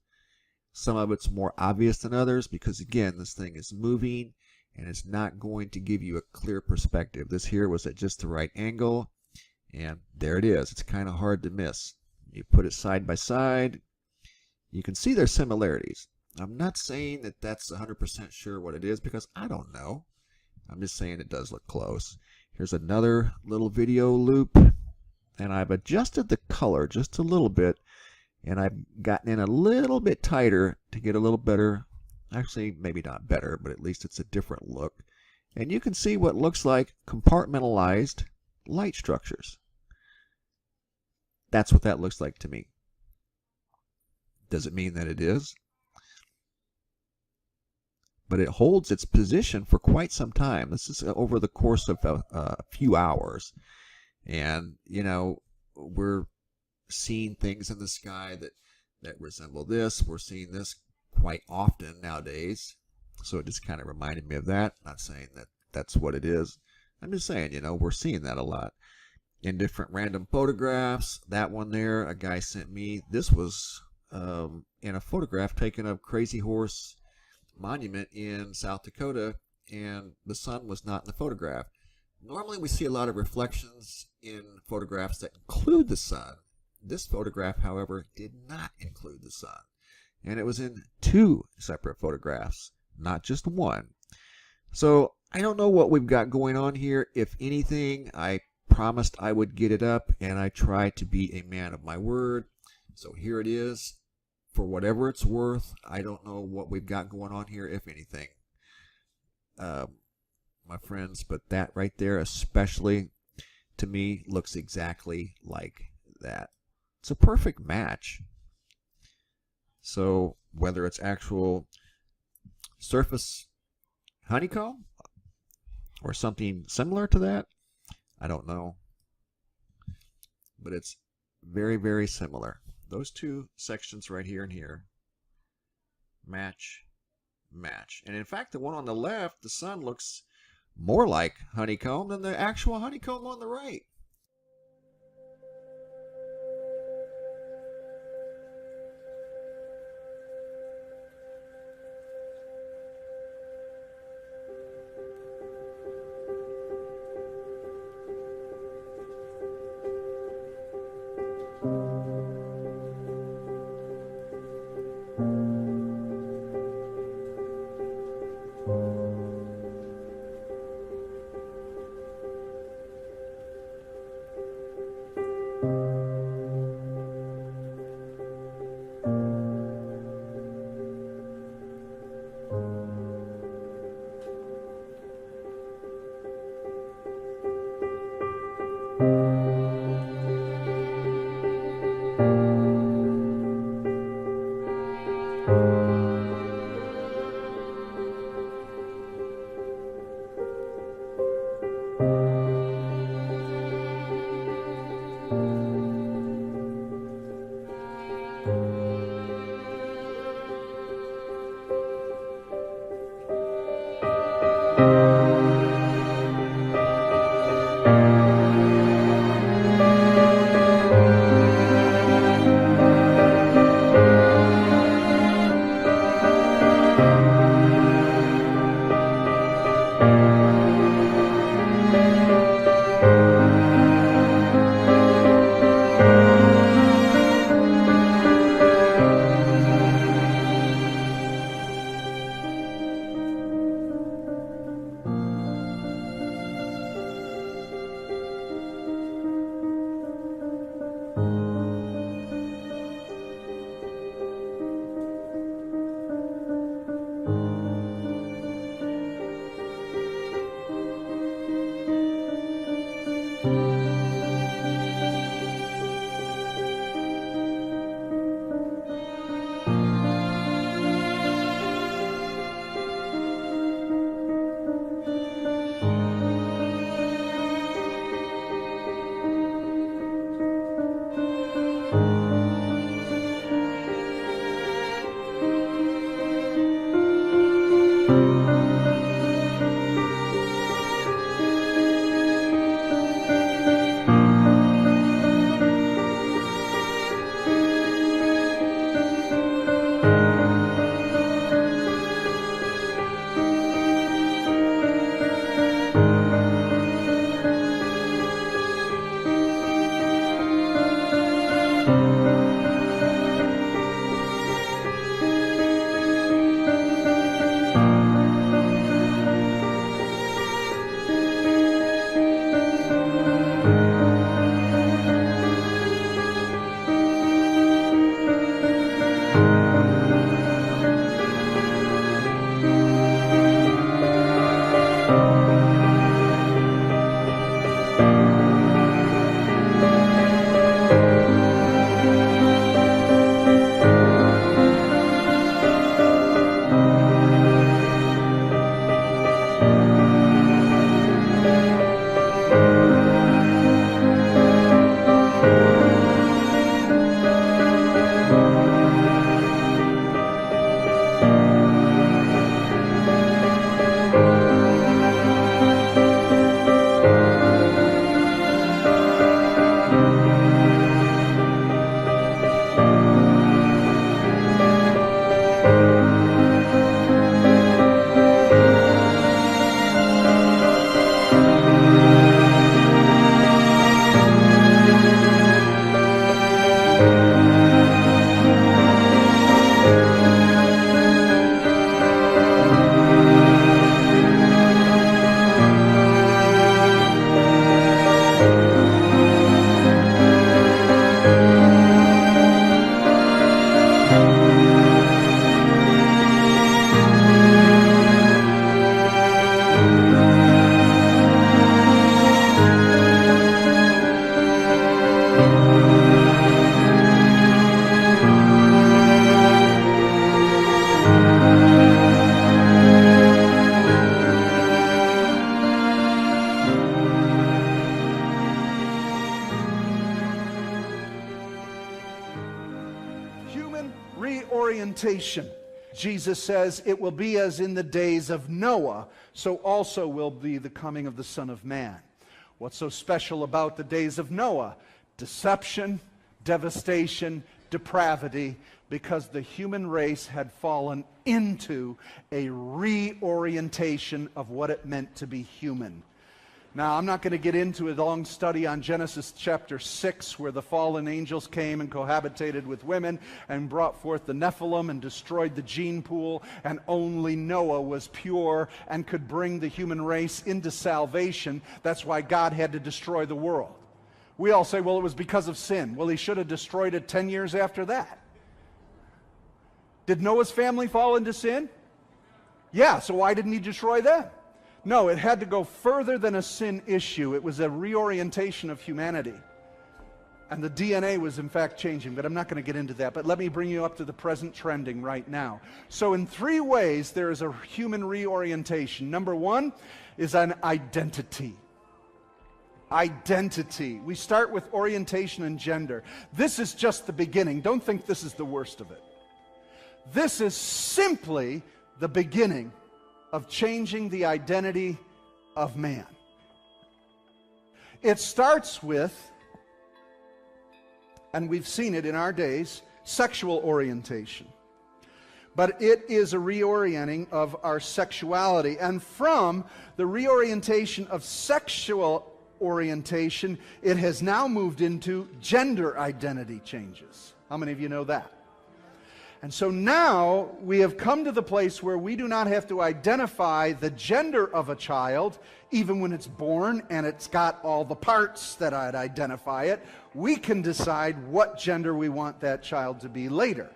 Some of it's more obvious than others because, again, this thing is moving and it's not going to give you a clear perspective. This here was at just the right angle, and there it is. It's kind of hard to miss. You put it side by side, you can see their similarities. I'm not saying that that's 100% sure what it is because I don't know. I'm just saying it does look close. Here's another little video loop, and I've adjusted the color just a little bit, and I've gotten in a little bit tighter to get a little better, actually maybe not better, but at least it's a different look. And you can see what looks like compartmentalized light structures. That's what that looks like to me. Does it mean that it is? But it holds its position for quite some time. This is over the course of a few hours. And, you know, we're seeing things in the sky that resemble this. We're seeing this quite often nowadays. So it just kind of reminded me of that. Not saying that that's what it is. I'm just saying, you know, we're seeing that a lot. In different random photographs. That one there, a guy sent me. This was in a photograph taken of Crazy Horse Monument in South Dakota, and the sun was not in the photograph. Normally we see a lot of reflections in photographs that include the sun. This photograph, however, did not include the sun. And it was in 2 separate photographs, not just one. So I don't know what we've got going on here. If anything, I promised I would get it up, and I try to be a man of my word. So here it is. For whatever it's worth, I don't know what we've got going on here, if anything, my friends, but that right there especially, to me, looks exactly like that. It's a perfect match. So whether it's actual surface honeycomb or something similar to that, I don't know. But it's very, very similar. Those 2 sections right here and here match, match. And in fact, the one on the left, the sun looks more like honeycomb than the actual honeycomb on the right. reorientation. Jesus says it will be as in the days of Noah, so also will be the coming of the Son of Man. What's so special about the days of Noah? Deception, devastation, depravity, because the human race had fallen into a reorientation of what it meant to be human. Now, I'm not going to get into a long study on Genesis chapter 6, where the fallen angels came and cohabitated with women and brought forth the Nephilim and destroyed the gene pool, and only Noah was pure and could bring the human race into salvation. That's why God had to destroy the world. We all say, well, it was because of sin. Well, he should have destroyed it 10 years after that. Did Noah's family fall into sin? Yeah, so why didn't he destroy them? No, it had to go further than a sin issue. It was a reorientation of humanity. And the DNA was in fact changing, but I'm not going to get into that. But let me bring you up to the present trending right now. So in 3 ways there is a human reorientation. Number 1 is an identity. Identity. We start with orientation and gender. This is just the beginning. Don't think this is the worst of it. This is simply the beginning of changing the identity of man. It starts with, and we've seen it in our days, sexual orientation. But it is a reorienting of our sexuality. And from the reorientation of sexual orientation, it has now moved into gender identity changes. How many of you know that? And so now we have come to the place where we do not have to identify the gender of a child, even when it's born and it's got all the parts that I'd identify it. We can decide what gender we want that child to be later.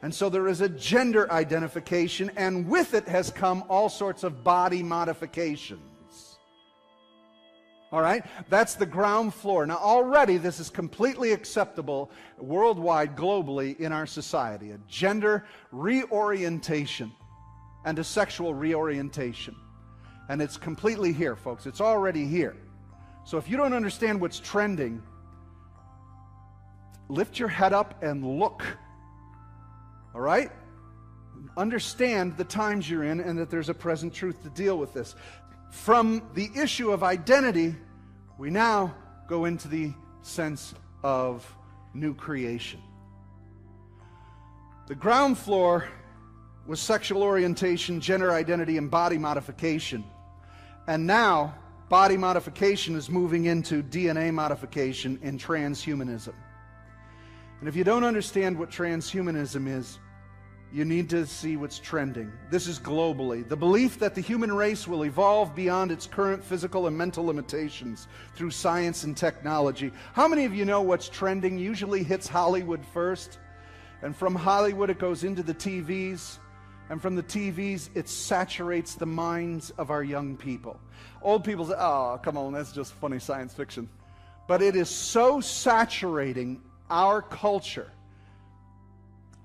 And so there is a gender identification, and with it has come all sorts of body modifications. All right? That's the ground floor. Now already this is completely acceptable worldwide, globally in our society. A gender reorientation and a sexual reorientation. And it's completely here, folks. It's already here. So if you don't understand what's trending, lift your head up and look. All right? Understand the times you're in and that there's a present truth to deal with this. From the issue of identity, we now go into the sense of new creation. The ground floor was sexual orientation, gender identity, and body modification. And now, body modification is moving into DNA modification in transhumanism. And if you don't understand what transhumanism is, you need to see what's trending. This is globally. The belief that the human race will evolve beyond its current physical and mental limitations through science and technology. How many of you know what's trending usually hits Hollywood first? And from Hollywood it goes into the TVs. And from the TVs it saturates the minds of our young people. Old people say, oh, come on, that's just funny science fiction. But it is so saturating our culture.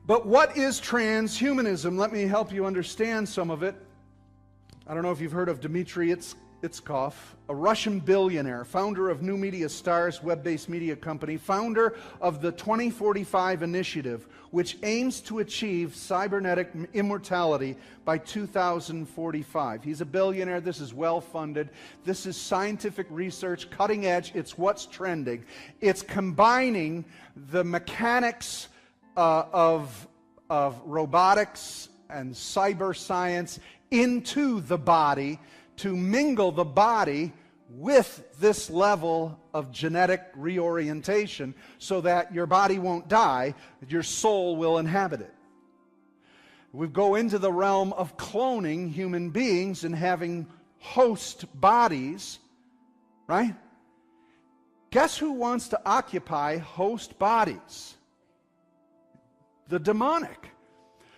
But what is transhumanism? Let me help you understand some of it. I don't know if you've heard of Dmitry Itskov, a Russian billionaire, founder of New Media Stars, web-based media company, founder of the 2045 initiative, which aims to achieve cybernetic immortality by 2045. He's a billionaire. This is well-funded. This is scientific research, cutting edge. It's what's trending. It's combining the mechanics of robotics and cyber science into the body to mingle the body with this level of genetic reorientation so that your body won't die, your soul will inhabit it. We go into the realm of cloning human beings and having host bodies, right? Guess who wants to occupy host bodies? The demonic.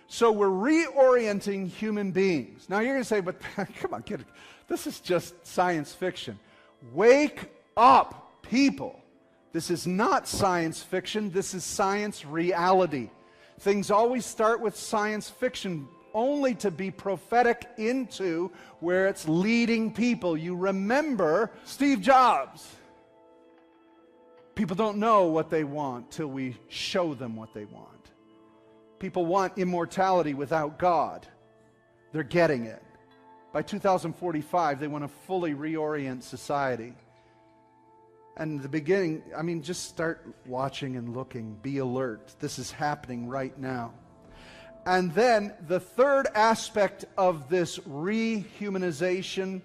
So we're reorienting human beings. Now you're going to say, but come on, kid, this is just science fiction. Wake up, people. This is not science fiction. This is science reality. Things always start with science fiction only to be prophetic into where it's leading people. You remember Steve Jobs. People don't know what they want till we show them what they want. People want immortality without God. They're getting it. By 2045, they want to fully reorient society. And in the beginning, I mean, just start watching and looking. Be alert. This is happening right now. And then the third aspect of this rehumanization,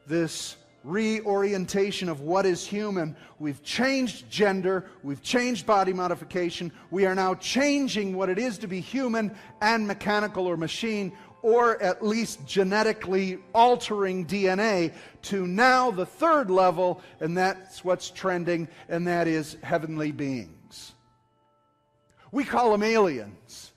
this reorientation of what is human. We've changed gender, we've changed body modification, we are now changing what it is to be human and mechanical or machine, or at least genetically altering DNA to now the third level, and that's what's trending, and that is heavenly beings. We call them aliens.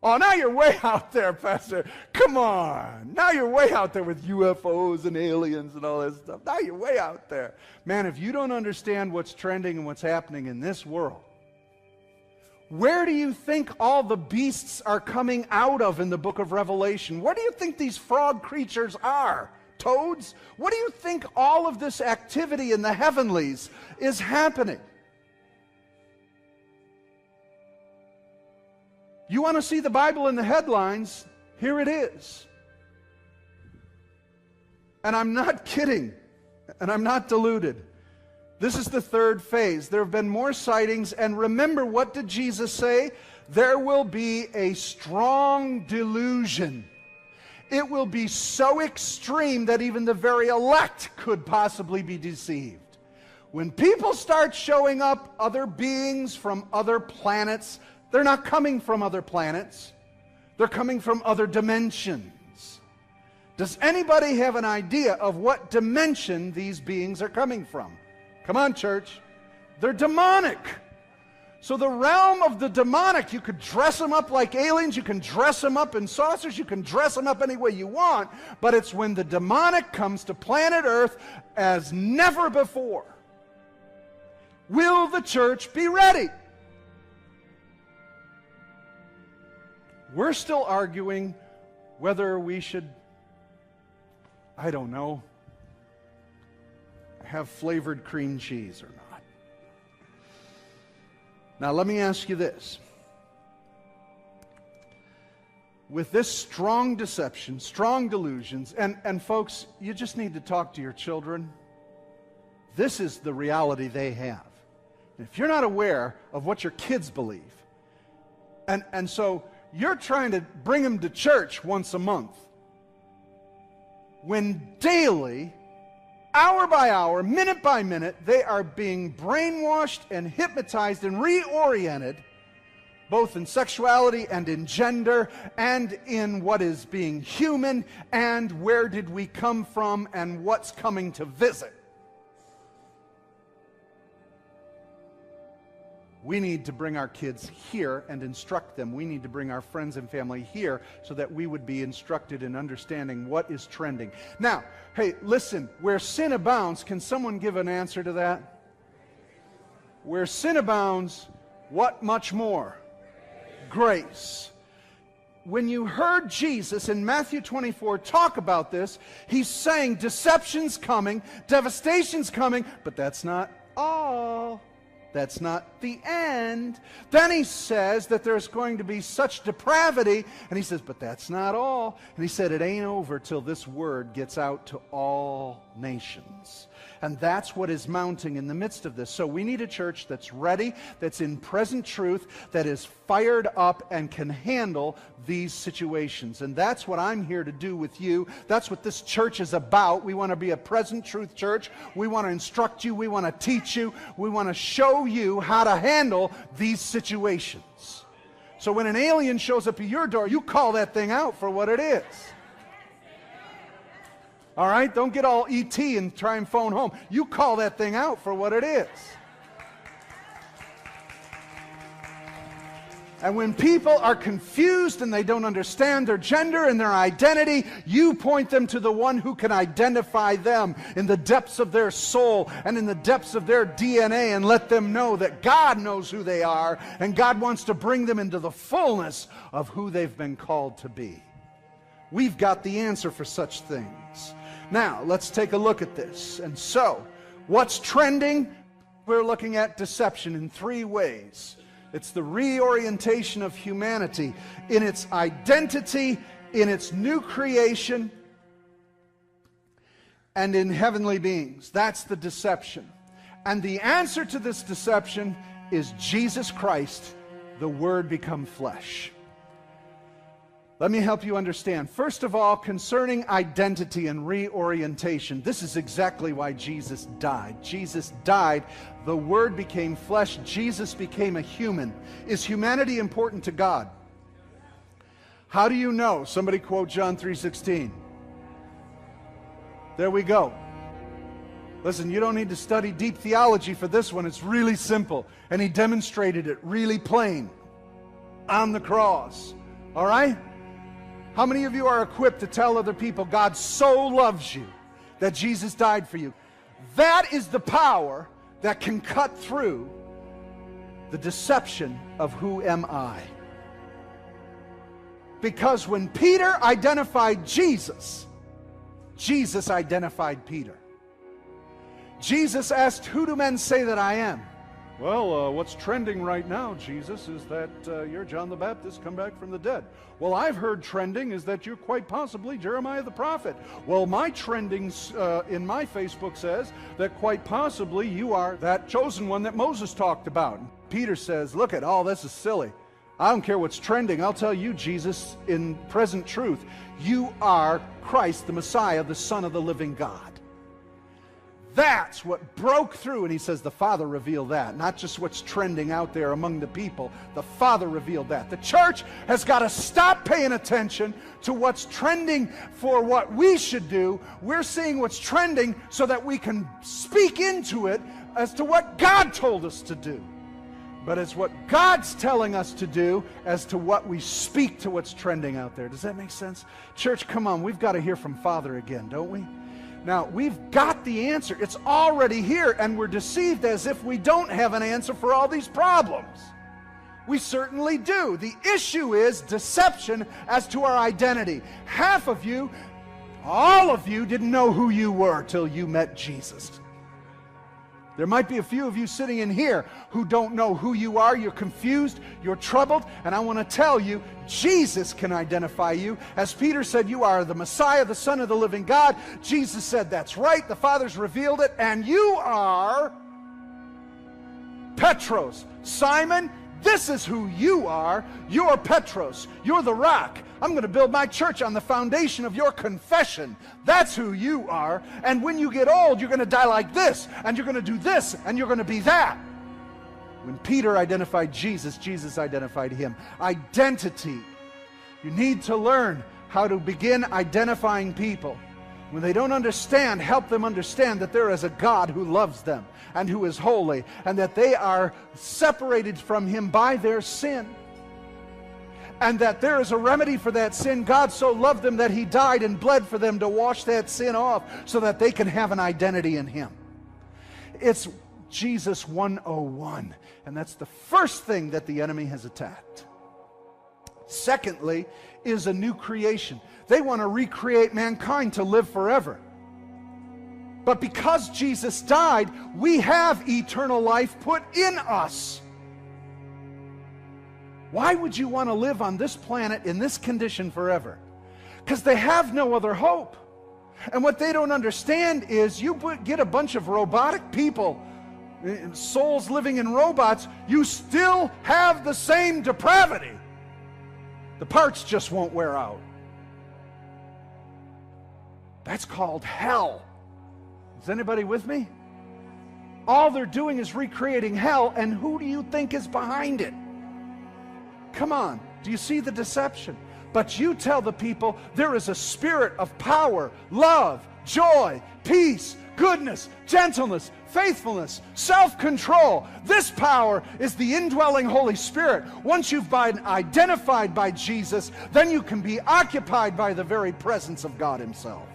Oh, now you're way out there, Pastor. Come on. Now you're way out there with UFOs and aliens and all this stuff. Now you're way out there. Man, if you don't understand what's trending and what's happening in this world, where do you think all the beasts are coming out of in the book of Revelation? Where do you think these frog creatures are? Toads? What do you think all of this activity in the heavenlies is happening? You want to see the Bible in the headlines? Here it is. And I'm not kidding, and I'm not deluded. This is the third phase. There have been more sightings, and remember, what did Jesus say? There will be a strong delusion. It will be so extreme that even the very elect could possibly be deceived. When people start showing up, other beings from other planets, they're not coming from other planets. They're coming from other dimensions. Does anybody have an idea of what dimension these beings are coming from? Come on, church. They're demonic. So the realm of the demonic, you could dress them up like aliens, you can dress them up in saucers, you can dress them up any way you want, but it's when the demonic comes to planet Earth as never before. Will the church be ready? We're still arguing whether we should, I don't know, have flavored cream cheese or not. Now let me ask you this. With this strong deception, strong delusions, and folks, you just need to talk to your children. This is the reality they have. And if you're not aware of what your kids believe, and so you're trying to bring them to church once a month, when daily hour by hour, minute by minute, they are being brainwashed and hypnotized and reoriented, both in sexuality and in gender and in what is being human and where did we come from and what's coming to visit. We need to bring our kids here and instruct them. We need to bring our friends and family here so that we would be instructed in understanding what is trending. Now, hey, listen, where sin abounds, can someone give an answer to that? Where sin abounds, what much more? Grace. When you heard Jesus in Matthew 24 talk about this, he's saying deception's coming, devastation's coming, but that's not all. That's not the end. Then he says that there's going to be such depravity, and he says, but that's not all. And he said, it ain't over till this word gets out to all nations. And that's what is mounting in the midst of this. So we need a church that's ready, that's in present truth, that is fired up and can handle these situations. And that's what I'm here to do with you. That's what this church is about. We want to be a present truth church. We want to instruct you. We want to teach you. We want to show you how to handle these situations. So when an alien shows up at your door, you call that thing out for what it is. All right? Don't get all ET and try and phone home. You call that thing out for what it is. And when people are confused and they don't understand their gender and their identity, you point them to the one who can identify them in the depths of their soul and in the depths of their DNA and let them know that God knows who they are and God wants to bring them into the fullness of who they've been called to be. We've got the answer for such things. Now, let's take a look at this. And so, what's trending? We're looking at deception in three ways. It's the reorientation of humanity in its identity, in its new creation, and in heavenly beings. That's the deception. And the answer to this deception is Jesus Christ, the Word become flesh. Let me help you understand. First of all, concerning identity and reorientation, this is exactly why Jesus died. Jesus died, the Word became flesh, Jesus became a human. Is humanity important to God? How do you know? Somebody quote John 3:16. There we go. Listen, you don't need to study deep theology for this one. It's really simple. And he demonstrated it really plain on the cross. All right? How many of you are equipped to tell other people God so loves you that Jesus died for you? That is the power that can cut through the deception of who am I. Because when Peter identified Jesus, Jesus identified Peter. Jesus asked, who do men say that I am? Well, what's trending right now, Jesus, is that you're John the Baptist come back from the dead. Well, I've heard trending is that you're quite possibly Jeremiah the prophet. Well, my trending in my Facebook says that quite possibly you are that chosen one that Moses talked about. And Peter says, look at all this is silly. I don't care what's trending. I'll tell you, Jesus, in present truth, you are Christ, the Messiah, the Son of the living God. That's what broke through, and he says the Father revealed that, not just what's trending out there among the people. The Father revealed that. The church has got to stop paying attention to what's trending for what we should do. We're seeing what's trending so that we can speak into it as to what God told us to do. But it's what God's telling us to do as to what we speak to what's trending out there. Does that make sense? Church, come on, we've got to hear from Father again, don't we? Now, we've got the answer. It's already here, and we're deceived as if we don't have an answer for all these problems. We certainly do. The issue is deception as to our identity. Half of you, all of you, didn't know who you were till you met Jesus. There might be a few of you sitting in here who don't know who you are. You're confused, you're troubled, and I want to tell you, Jesus can identify you. As Peter said, you are the Messiah, the Son of the living God. Jesus said, that's right, the Father's revealed it, and you are Petros. Simon, this is who you are. You're Petros. You're the rock I'm going to build my church on the foundation of your confession. That's who you are. And when you get old, you're going to die like this, and you're going to do this, and you're going to be that. When Peter identified Jesus, Jesus identified him. Identity. You need to learn how to begin identifying people. When they don't understand, help them understand that there is a God who loves them and who is holy, and that they are separated from him by their sin. And that there is a remedy for that sin. God so loved them that he died and bled for them to wash that sin off so that they can have an identity in him. It's Jesus 101. And that's the first thing that the enemy has attacked. Secondly, is a new creation. They want to recreate mankind to live forever. But because Jesus died, we have eternal life put in us. Why would you want to live on this planet in this condition forever? Because they have no other hope. And what they don't understand is you get a bunch of robotic people, souls living in robots, you still have the same depravity. The parts just won't wear out. That's called hell. Is anybody with me? All they're doing is recreating hell, and who do you think is behind it? Come on, do you see the deception? But you tell the people there is a spirit of power, love, joy, peace, goodness, gentleness, faithfulness, self-control. This power is the indwelling Holy Spirit. Once you've been identified by Jesus, then you can be occupied by the very presence of God himself.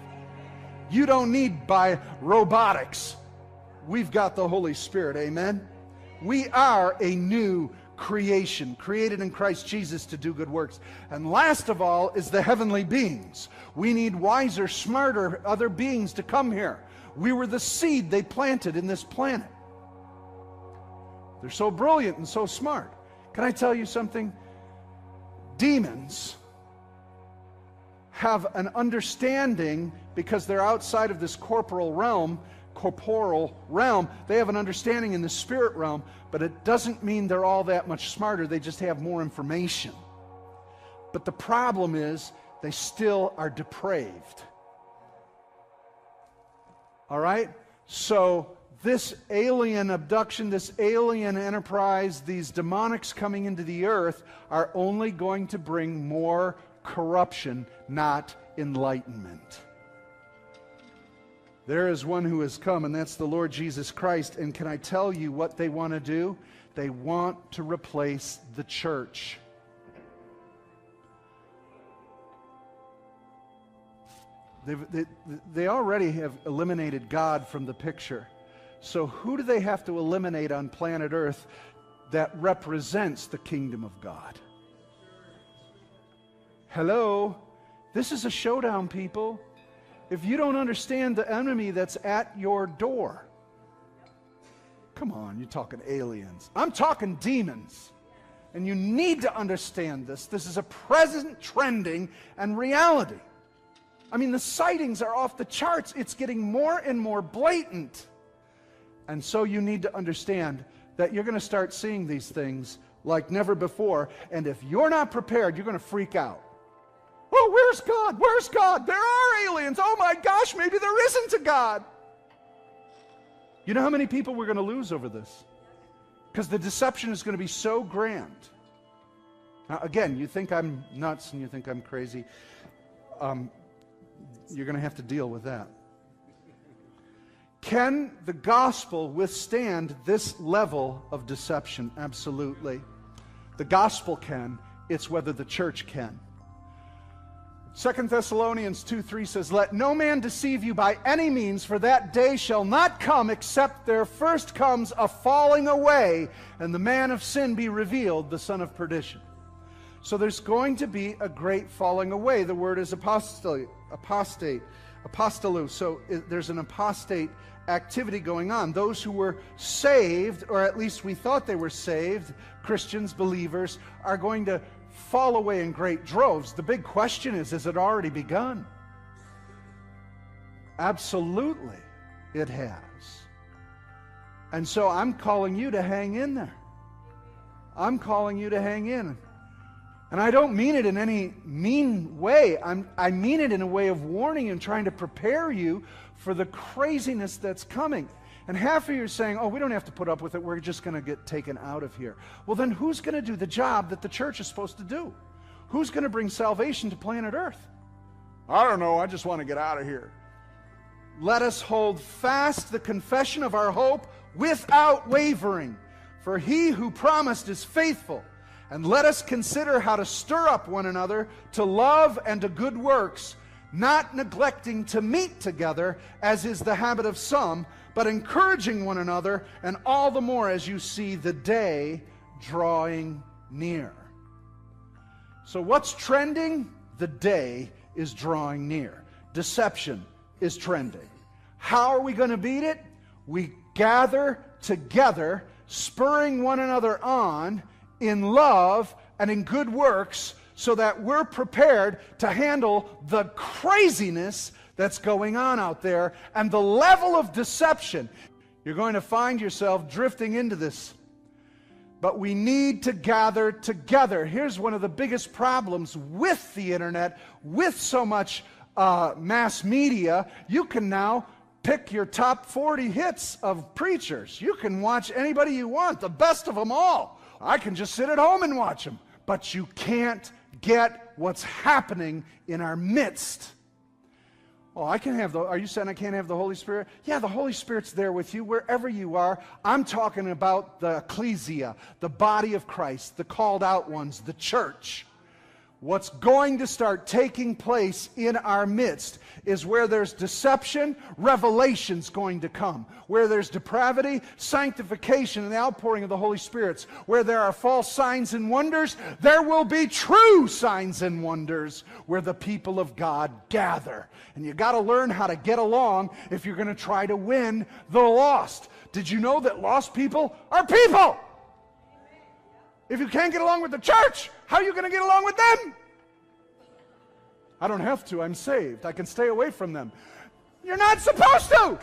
You don't need by robotics. We've got the Holy Spirit, amen? We are a new creation, created in Christ Jesus to do good works. And last of all is the heavenly beings. We need wiser, smarter other beings to come here. We were the seed they planted in this planet. They're so brilliant and so smart. Can I tell you something? Demons have an understanding, because they're outside of this corporal realm, they have an understanding in the spirit realm, but it doesn't mean they're all that much smarter. They just have more information. But the problem is they still are depraved. All right? So this alien abduction, this alien enterprise, these demonics coming into the earth are only going to bring more corruption, not enlightenment. There is one who has come, and that's the Lord Jesus Christ. And can I tell you what they want to do? They want to replace the church. They already have eliminated God from the picture. So who do they have to eliminate on planet Earth that represents the kingdom of God? Hello? This is a showdown, people. If you don't understand the enemy that's at your door, come on, you're talking aliens. I'm talking demons. And you need to understand this. This is a present trending and reality. I mean, the sightings are off the charts. It's getting more and more blatant. And so you need to understand that you're going to start seeing these things like never before. And if you're not prepared, you're going to freak out. Oh, where's God? Where's God? There are aliens. Oh my gosh, maybe there isn't a God. You know how many people we're going to lose over this? Because the deception is going to be so grand. Now, again, you think I'm nuts and you think I'm crazy. You're going to have to deal with that. Can the gospel withstand this level of deception? Absolutely. The gospel can. It's whether the church can. 2 Thessalonians 2:3 says, "Let no man deceive you by any means, for that day shall not come except there first comes a falling away, and the man of sin be revealed, the son of perdition." So there's going to be a great falling away. The word is apostate. Apostolu. So there's an apostate activity going on. Those who were saved, or at least we thought they were saved, Christians, believers, are going to fall away in great droves. The big question is, has it already begun? Absolutely, it has. And so I'm calling you to hang in there. I'm calling you to hang in. And I don't mean it in any mean way. I mean it in a way of warning and trying to prepare you for the craziness that's coming. And half of you are saying, oh, we don't have to put up with it. We're just going to get taken out of here. Well, then who's going to do the job that the church is supposed to do? Who's going to bring salvation to planet Earth? I don't know. I just want to get out of here. Let us hold fast the confession of our hope without wavering. For he who promised is faithful. And let us consider how to stir up one another to love and to good works, not neglecting to meet together, as is the habit of some, but encouraging one another, and all the more as you see the day drawing near. So what's trending? The day is drawing near. Deception is trending. How are we going to beat it? We gather together, spurring one another on in love and in good works, so that we're prepared to handle the craziness that's going on out there and the level of deception. You're going to find yourself drifting into this. But we need to gather together. Here's one of the biggest problems with the internet, with so much mass media. You can now pick your top 40 hits of preachers. You can watch anybody you want, the best of them all. I can just sit at home and watch them. But you can't get what's happening in our midst. Oh, are you saying I can't have the Holy Spirit? Yeah, the Holy Spirit's there with you wherever you are. I'm talking about the ecclesia, the body of Christ, the called out ones, the church. What's going to start taking place in our midst is where there's deception, revelation's going to come. Where there's depravity, sanctification and the outpouring of the Holy Spirit. Where there are false signs and wonders, there will be true signs and wonders where the people of God gather. And you got to learn how to get along if you're going to try to win the lost. Did you know that lost people are people? If you can't get along with the church, how are you going to get along with them? I don't have to. I'm saved. I can stay away from them. You're not supposed to.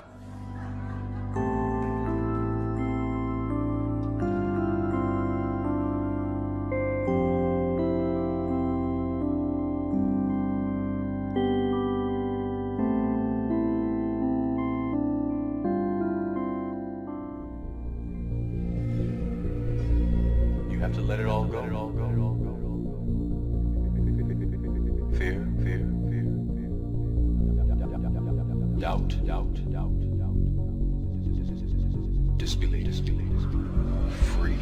You have to let it all go. Fear. Doubt. Disbelief. Free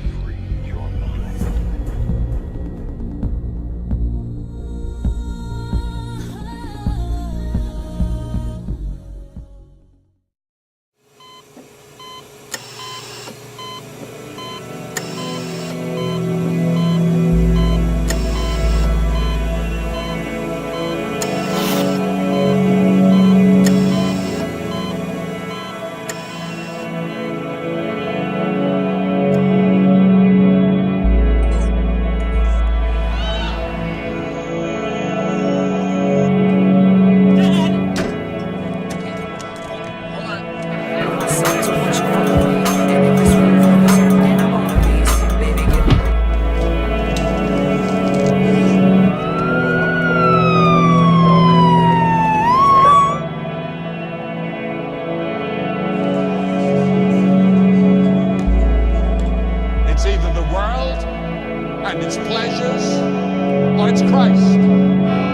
your mind. And its pleasures, or its Christ.